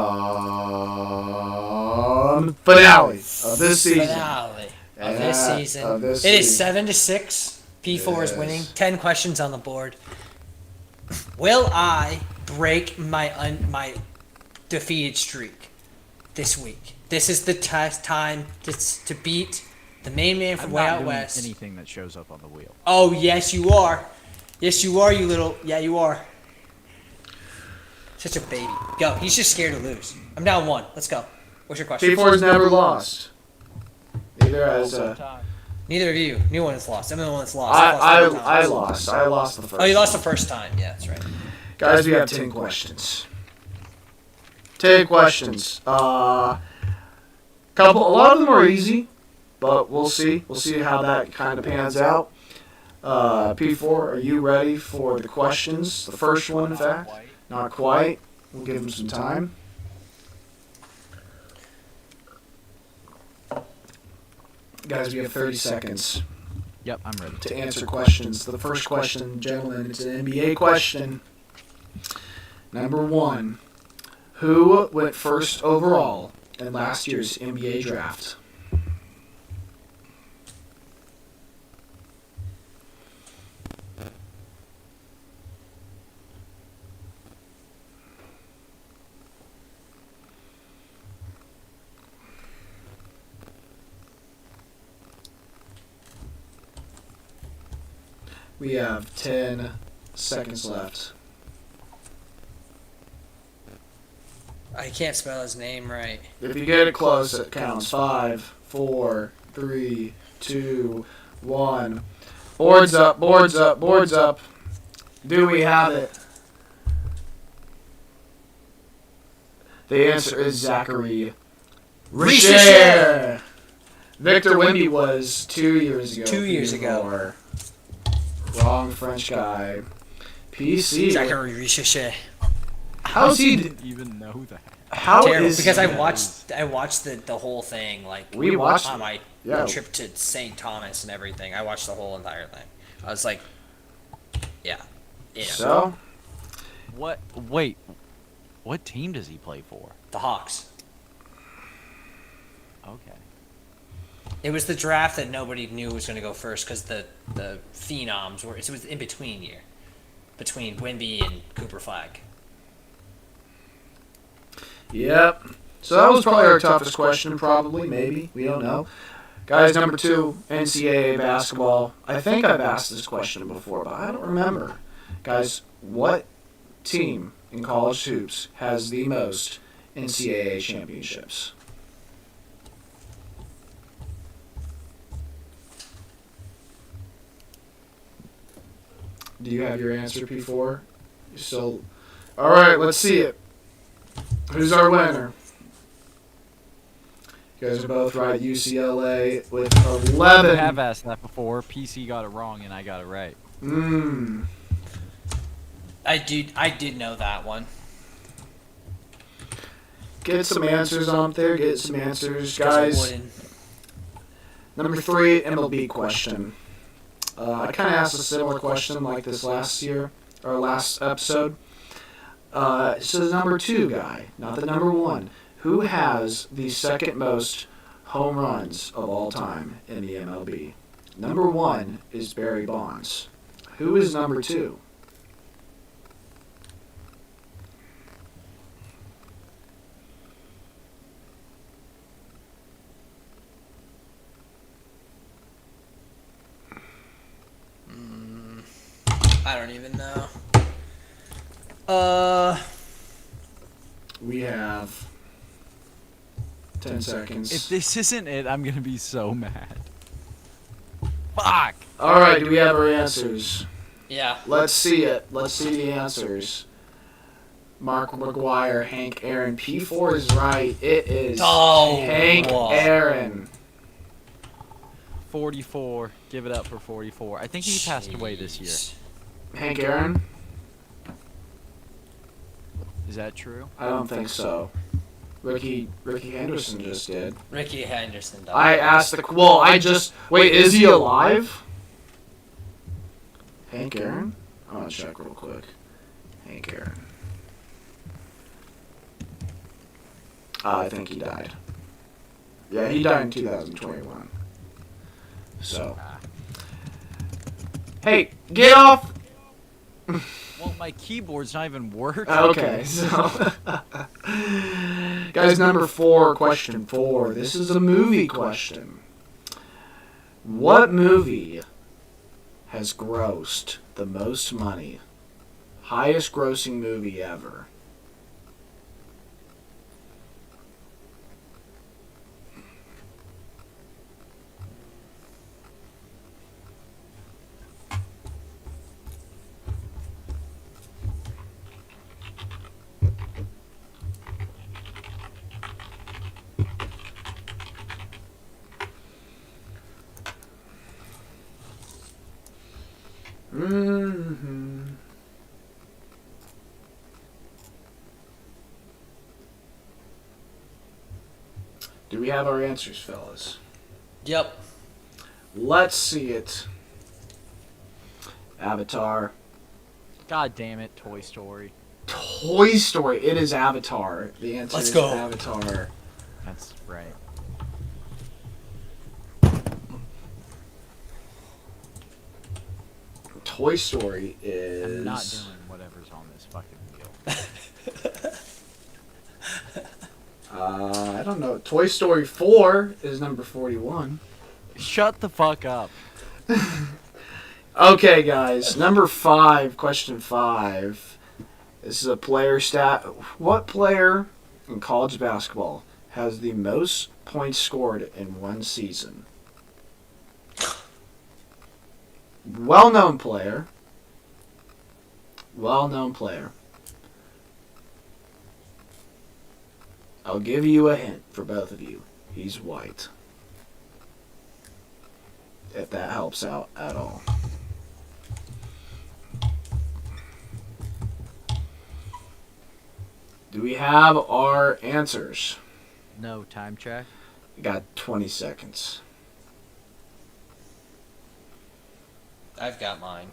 finale of this season. Finale of this season. Of this It is season. 7-6. P4 is Yes. winning. 10 questions on the board. Will I break my defeated streak this week? This is the time to beat the main man from I'm way not out doing west. anything that shows up on the wheel. Oh, yes, you are. Yes, you are, you little... Yeah, you are. Such a baby. Go. He's just scared to lose. I'm down 1. Let's go. What's your question? P4's never lost. Neither has... Neither of you. New one has lost. I'm the one that's lost. I I've lost 3 times. lost. I lost the first Oh, you lost the time. first time. Yeah, that's right. Guys, we have 10 questions. 10 questions. A lot of them are easy, but we'll see. We'll see how that kind of pans out. P4, are you ready for the questions? The first one, in fact. Not quite. We'll give him some time. Guys, we have 30 seconds Yep, I'm ready. to answer questions. The first question, gentlemen, it's an NBA question. Number 1. Who went first overall in last year's NBA draft? We have 10 seconds left. I can't spell his name right. If you get it close, it counts. 5, 4, 3, 2, 1. Boards up, boards up, boards up. Do we have it? The answer is Zachary Richer. Victor Wemby was 2 years ago. 2 years ago. P4. Wrong French guy. PC. Zachary Richer. How's he? Didn't even know that. How Terrible. is Because he? I watched the whole thing, like We watched on it. my Yeah. trip to St. Thomas and everything. I watched the whole entire thing. I was like, yeah. So What? Wait. What team does he play for? The Hawks. Okay. It was the draft that nobody knew was going to go first because the phenoms were. It was in between year, between Wemby and Cooper Flag. Yep. So that was probably our toughest question, probably, maybe. We don't know. Guys, number 2, NCAA basketball. I think I've asked this question before, but I don't remember. Guys, what team in college hoops has the most NCAA championships? Do you have your answer, P4? So, all right, let's see it. Who's our winner? You guys are both right. UCLA with I 11. have asked that before. PC got it wrong and I got it right. I did know that one. Get some answers on there. Get some answers, Because I guys. wouldn't. Number 3, MLB question. I kind of asked a similar question like this last year, or last episode. So the number 2 guy, not the number 1. Who has the second most home runs of all time in the MLB? Number 1 is Barry Bonds. Who is number 2? I don't even know. We have 10 seconds. If this isn't it, I'm gonna be so mad. Fuck! All right, do we have our answers? Yeah. Let's see it. Let's see the answers. Mark McGuire, Hank Aaron. P4 is right. It is Oh, Hank wow. Aaron. 44. Give it up for 44. I think he passed away this year. Jeez. Hank Aaron? Is that true? I don't think so. Ricky Henderson just did. Ricky Henderson died. I asked the. Well, I just. Wait, is he alive? Hank Aaron? I'm gonna check real quick. Hank Aaron. I think he died. Yeah, he died in 2021. So. Hey, get off! Well, my keyboard's not even working. Okay, so. Guys, number 4, question 4. This is a movie question. What movie has grossed the most money? Highest grossing movie ever. Mm-hmm. Do we have our answers, fellas? Yep. Let's see it. Avatar. God damn it, Toy Story. Toy Story. It is Avatar. The answer Let's is go. Avatar. That's right. Toy Story I'm is. not doing whatever's on this fucking wheel. I don't know. Toy Story 4 is number 41. Shut the fuck up. Okay, guys. Number 5, question 5. This is a player stat. What player in college basketball has the most points scored in one season? Well-known player. Well-known player. I'll give you a hint for both of you. He's white. If that helps out at all. Do we have our answers? No time check. We got 20 seconds. I've got mine.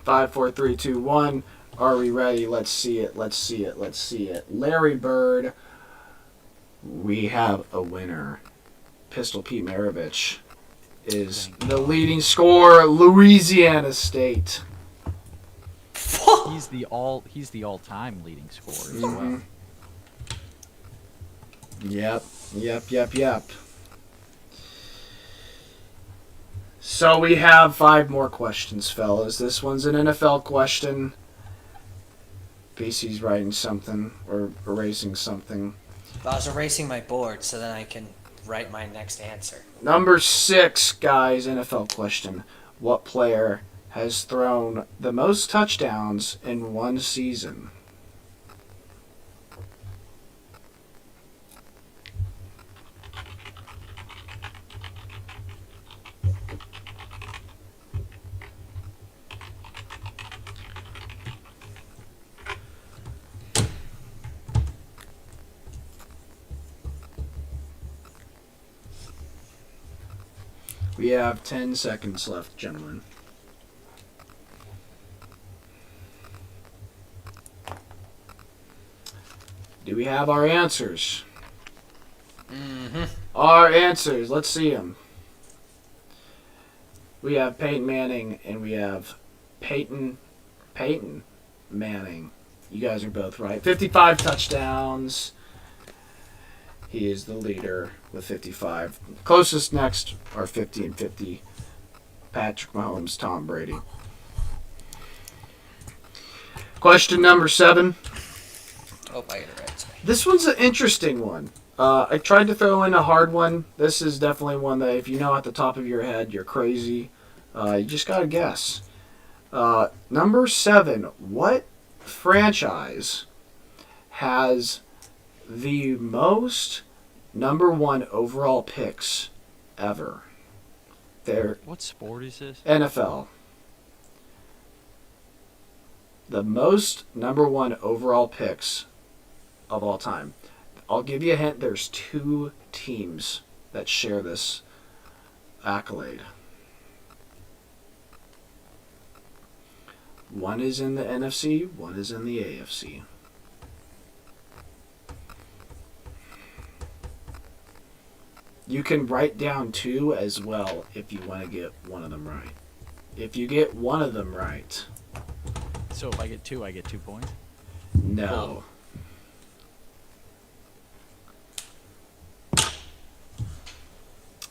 Five, four, three, two, one. Are we ready? Let's see it. Let's see it. Let's see it. Larry Bird. We have a winner. Pistol Pete Maravich is the leading scorer. Louisiana State. He's the all-time leading scorer as well. Yep. So we have 5 more questions, fellas. This one's an NFL question. BC's writing something or erasing something. I was erasing my board so then I can write my next answer. Number 6, guys, NFL question. What player has thrown the most touchdowns in one season? We have 10 seconds left, gentlemen. Do we have our answers? Mm-hmm. Our answers. Let's see them. We have Peyton Manning and we have Peyton Manning. You guys are both right. 55 touchdowns. He is the leader with 55. Closest next are 50 and 50. Patrick Mahomes, Tom Brady. Question number 7. Oh, I get it right. This one's an interesting one. I tried to throw in a hard one. This is definitely one that if you know at the top of your head, you're crazy. You just gotta guess. Number 7. What franchise has the most number 1 overall picks ever? They're What sport is this? NFL. The most number 1 overall picks of all time. I'll give you a hint. There's 2 teams that share this accolade. One is in the NFC, one is in the AFC. You can write down 2 as well if you want to get one of them right. If you get one of them right, So if I get 2, I get 2 points. no.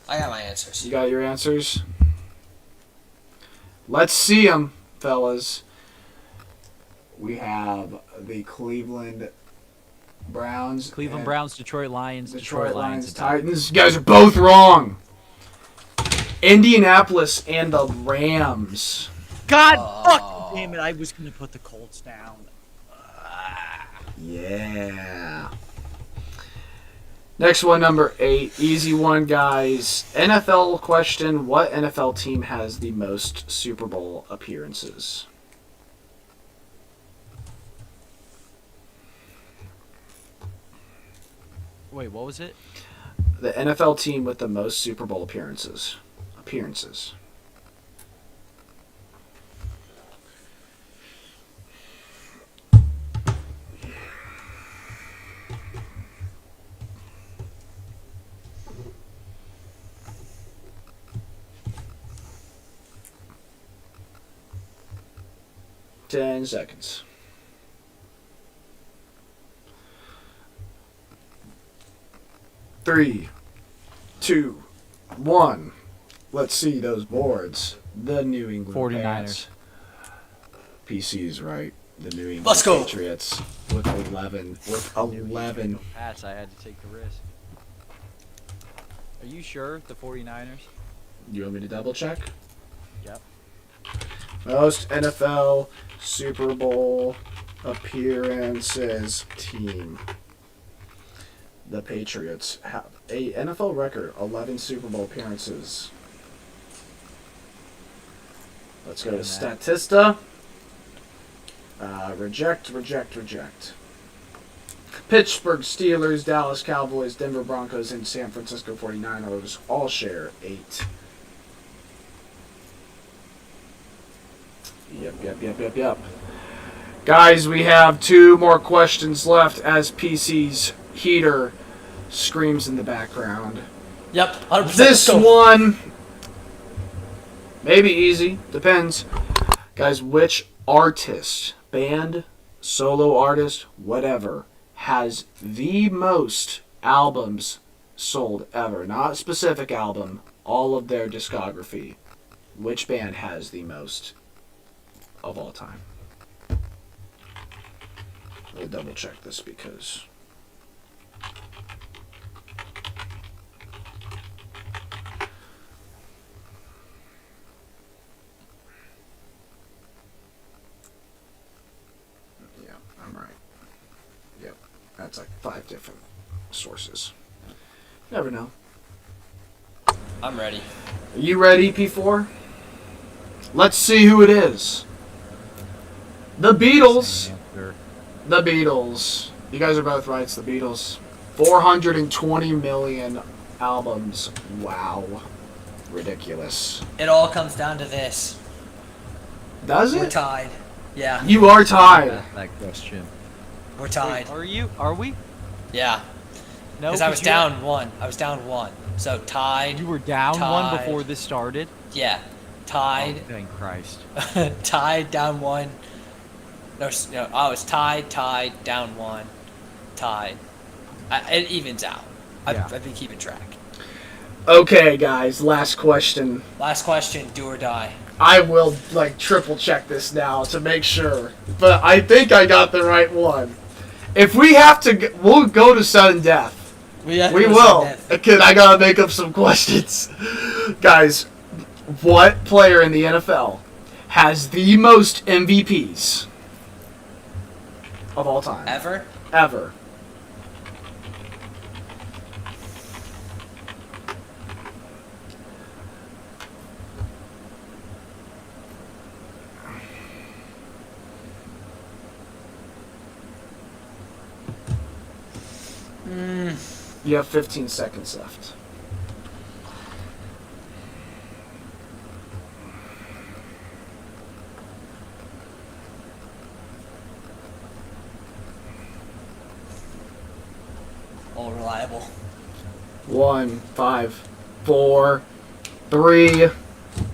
I got my answers. You got your answers? Let's see them, fellas. We have the Cleveland Browns. Cleveland and Browns, Detroit Lions, Detroit Lions, and Titans. You guys are both wrong. Indianapolis and the Rams. God fucking damn it! I was gonna put the Colts down. Yeah. Next one, number 8. Easy one, guys. NFL question. What NFL team has the most Super Bowl appearances? Wait, what was it? The NFL team with the most Super Bowl appearances. Appearances. Ten seconds. Three, 2, 1. Let's see those boards. The New England 49ers. Pats. PC's right. The New England Let's go. Patriots with 11. With 11. Pass, I had to take the risk. Are you sure the 49ers? You want me to double check? Yep. Most NFL Super Bowl appearances team. The Patriots have a NFL record, 11 Super Bowl appearances. Let's go to Statista. Reject. Pittsburgh Steelers, Dallas Cowboys, Denver Broncos, and San Francisco 49ers all share 8. Yep. Guys, we have 2 more questions left as PC's heater screams in the background. Yep, 100%. This one, maybe easy, depends. Guys, which artist, band, solo artist, whatever, has the most albums sold ever? Not a specific album, all of their discography. Which band has the most of all time? Let me double check this because... yeah, I'm right. Yep, that's like 5 different sources. Never know. I'm ready. Are you ready, P4? Let's see who it is. The Beatles. The Beatles. You guys are both right. It's the Beatles. 420 million albums. Wow. ridiculous. It all comes down to this. Does We're it? tied. Yeah, You are tied. That question. we're tied. Wait, are we? Yeah, No, because I was you- down one. I was down one. So tied. You were down one Tied. before this started. Yeah, Oh, tied. thank Christ. Tied, down one. No, I was tied, down one, tied. It evens out. Yeah. I've been keeping track. Okay, guys, last question. Last question, do or die. I will like triple check this now to make sure, but I think I got the right one. If we have to, we'll go to sudden death. We will. Because I gotta make up some questions, guys. What player in the NFL has the most MVPs of all time Ever? ever? You have 15 seconds left. All reliable. 1, 5, 4, 3,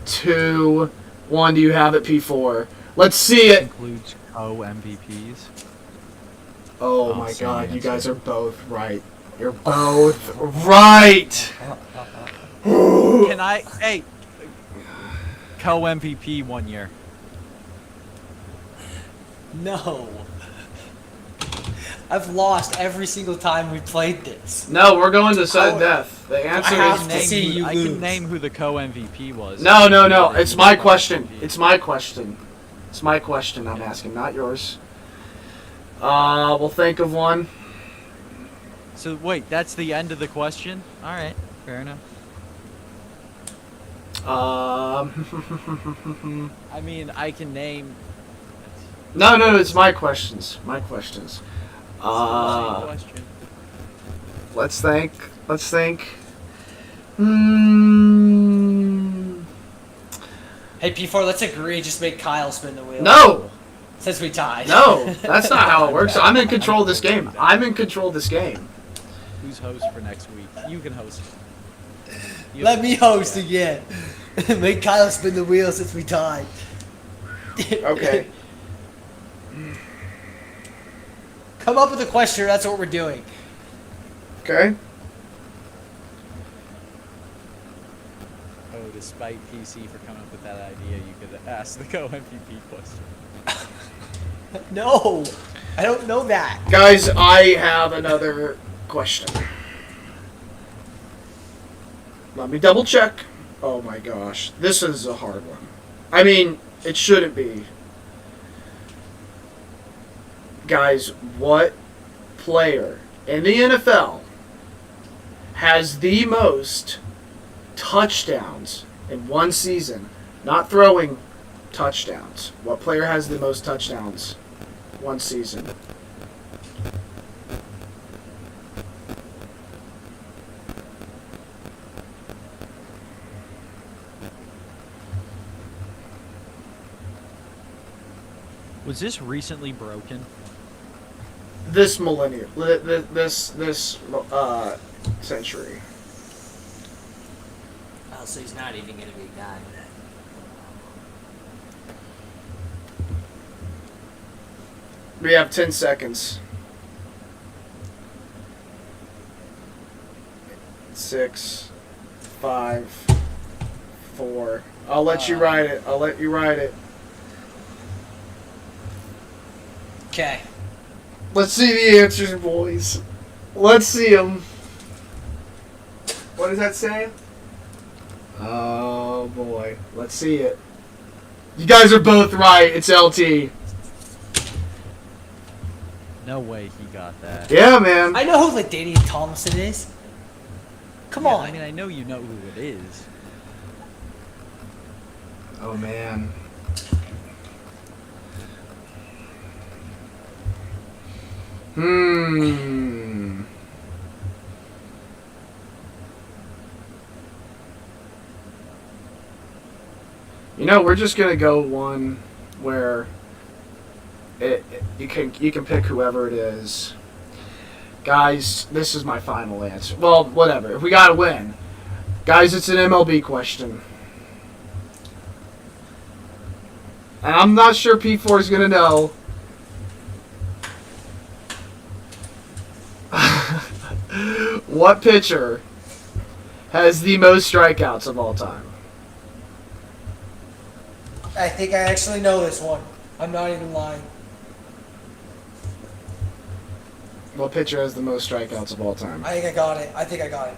2, 1. Do you have it, P4? Let's see it. Includes co-MVPs. Oh my same god, you answer. guys are both right. You're both right. Can I? Hey, co-MVP 1 year. No. I've lost every single time we played this. No, we're going to sudden death. The answer I have is to see you I lose. can name who the co-MVP was. no. It's my question. It's my question. It's my question I'm asking, not yours. We'll think of one. So wait, that's the end of the question. All right, fair enough. I mean, I can name. No, it's my questions. My questions. Same question. Let's think. Hmm. Hey, P4, let's agree. Just make Kyle spin the wheel. No, Since we tied. no, that's not how it works. I'm in control of this game. Who's host for next week? You can host. You Let me host again. Make Kyle spin the wheel since we tied. Okay. Come up with a question. That's what we're doing. Okay. Oh, despite PC for coming up with that idea, you could ask the co-MVP question. No, I don't know that. Guys, I have another question. Let me double check. Oh my gosh. This is a hard one. I mean, it shouldn't be. Guys, what player in the NFL has the most touchdowns in one season? Not throwing touchdowns. What player has the most touchdowns one season? Was this recently broken? This millennium, this century. Oh, so he's not even gonna be a guy. We have 10 seconds. 6, 5, 4. I'll let you write it. Okay. Let's see the answers, boys. Let's see them. What does that say? Oh boy. Let's see it. You guys are both right. It's LT. No way he got that. Yeah, man. I know who LaDainian Tomlinson is. Come Yeah, on. I mean, I know you know who it is. Oh man. Hmm. You know, we're just gonna go one where you can pick whoever it is. Guys, this is my final answer. Well, whatever. If we gotta win, guys, it's an MLB question, and I'm not sure P4 is gonna know. What pitcher has the most strikeouts of all time? I think I actually know this one. I'm not even lying. What pitcher has the most strikeouts of all time? I think I got it.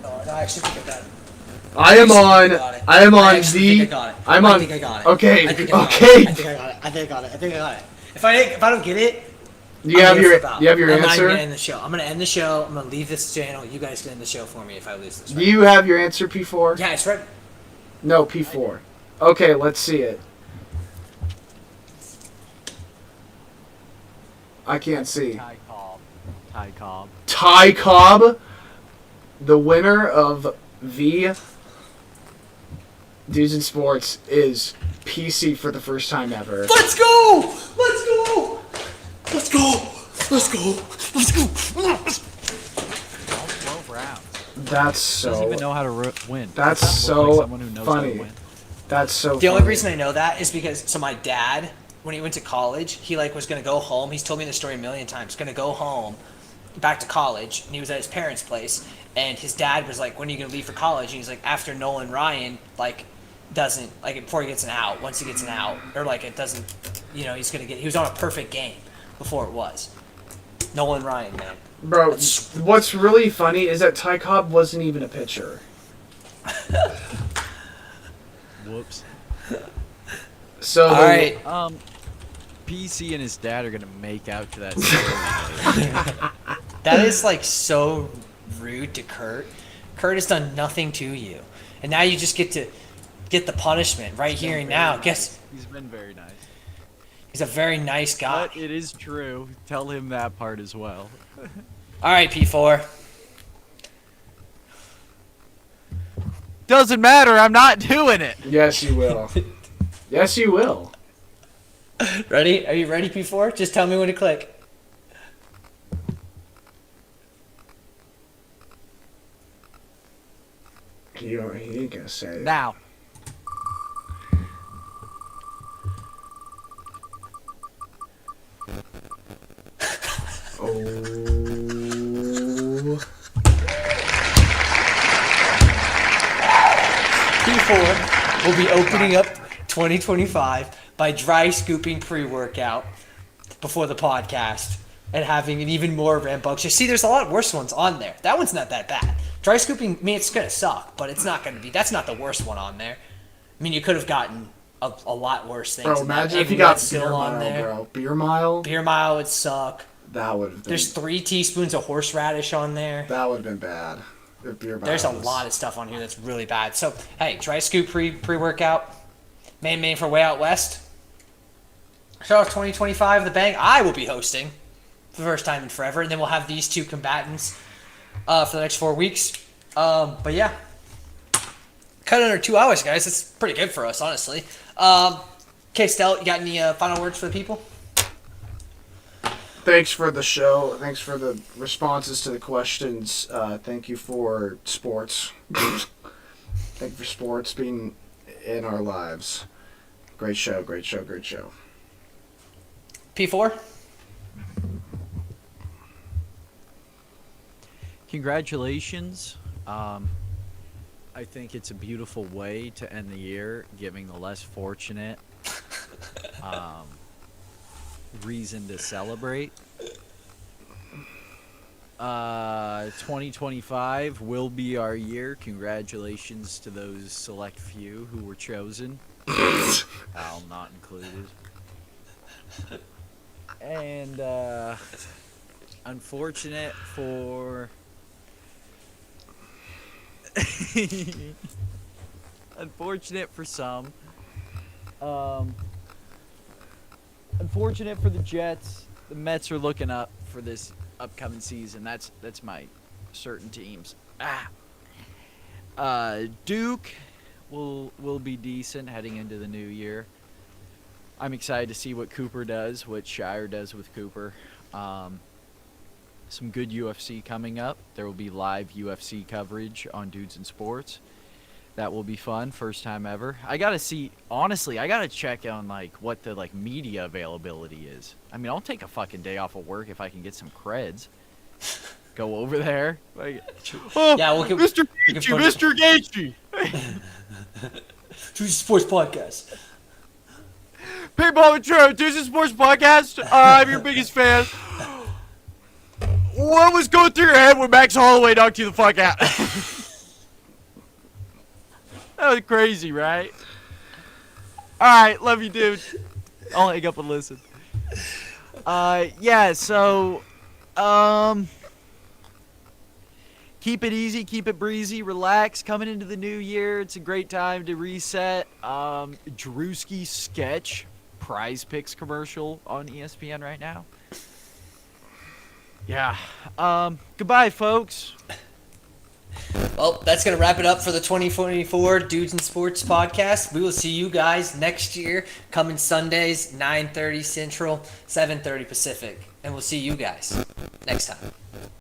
No, I actually think I got it. I am on. I am on actually the. think I got it. I'm I on. think I got it. Okay. I think I got Okay. it. I think I got it. I think I got it. If I don't get it, You I'm have gonna your. flip out. You have your I'm not even answer. gonna end the show. I'm gonna end the show. I'm gonna leave this channel. You guys can end the show for me if I lose this. Right? You have your answer, P4. Yeah, it's right. No, P4. Okay, let's see it. I can't see. Ty Cobb. Ty Cobb. Ty Cobb, the winner of the Dudes in Sports, is PC for the first time ever. Let's go! Let's go! Let's go! Let's go! Let's go! All 12 rounds. That's Doesn't even so. know how to win. That's Does not look like so someone who knows how to funny. win. That's so. The only funny. reason I know that is because my dad, when he went to college, he was gonna go home. He's told me this story a million times. Gonna go home, back to college, and he was at his parents' place, and his dad was like, "When are you gonna leave for college?" And he's like, "After Nolan Ryan doesn't before he gets an out. Once he gets an out, or it doesn't, he's gonna get. He was on a perfect game before it was. Nolan Ryan, man. Bro, what's really funny is that Ty Cobb wasn't even a pitcher. Whoops. So All right. PC and his dad are gonna make out to that story. That is so rude to Kurt. Kurt has done nothing to you, and now you just get to get the punishment right here and now. Guess He's been very nice. he's a very nice guy. But it is true. Tell him that part as well. All right, P4. Doesn't matter. I'm not doing it. Yes, you will. Yes, you will. Ready? Are you ready, P4? Just tell me when to click. He ain't gonna say it. Now. Oh. P4 will be opening up 2025 by dry scooping pre-workout before the podcast and having an even more rambunctious. See, there's a lot worse ones on there. That one's not that bad. Dry scooping, I mean, it's gonna suck, but it's not gonna be. That's not the worst one on there. I mean, you could have gotten a lot worse things. Bro, than that. imagine if Egg you got white's Beer still on Mile, there. bro. Beer Mile? Beer Mile would suck. That would have been. There's 3 teaspoons of horseradish on there. That would have been bad. If Beer Mile There's a was- lot of stuff on here that's really bad. So, hey, dry scoop pre-workout. Main for Way Out West. Show off 2025 the Bang. I will be hosting for the first time in forever, and then we'll have these two combatants for the next 4 weeks. But yeah, cut under 2 hours, guys. That's pretty good for us, honestly. Okay, Stell, you got any final words for the people? Thanks for the show. Thanks for the responses to the questions. Thank you for sports. Thank you for sports being in our lives. Great show, great show, great show. P4? Congratulations. I think it's a beautiful way to end the year, giving the less fortunate reason to celebrate. 2025 will be our year. Congratulations to those select few who were chosen. Al not included. And unfortunate for unfortunate for some. Unfortunate for the Jets. The Mets are looking up for this upcoming season. That's my certain teams. Duke will be decent heading into the new year. I'm excited to see what Cooper does, what Shire does with Cooper. Some good UFC coming up. There will be live UFC coverage on Dudes in Sports. That will be fun. First time ever. I gotta see. Honestly, I gotta check on what the media availability is. I mean, I'll take a fucking day off of work if I can get some creds. Go over there. Oh, Yeah, Mr. Gaethje, Mr. Gaethje. Dudes in Sports Podcast. Paintball with True, Dudes in Sports Podcast. I'm your biggest fan. What was going through your head when Max Holloway knocked you the fuck out? That was crazy, right? Alright, love you, dude. I'll hang up and listen. Yeah, so, keep it easy, keep it breezy, relax. Coming into the new year, it's a great time to reset. Drewski sketch, Prize Picks commercial on ESPN right now. Yeah. Goodbye, folks. Well, that's going to wrap it up for the 2024 Dudes in Sports podcast. We will see you guys next year, coming Sundays, 9:30 Central, 7:30 Pacific. And we'll see you guys next time.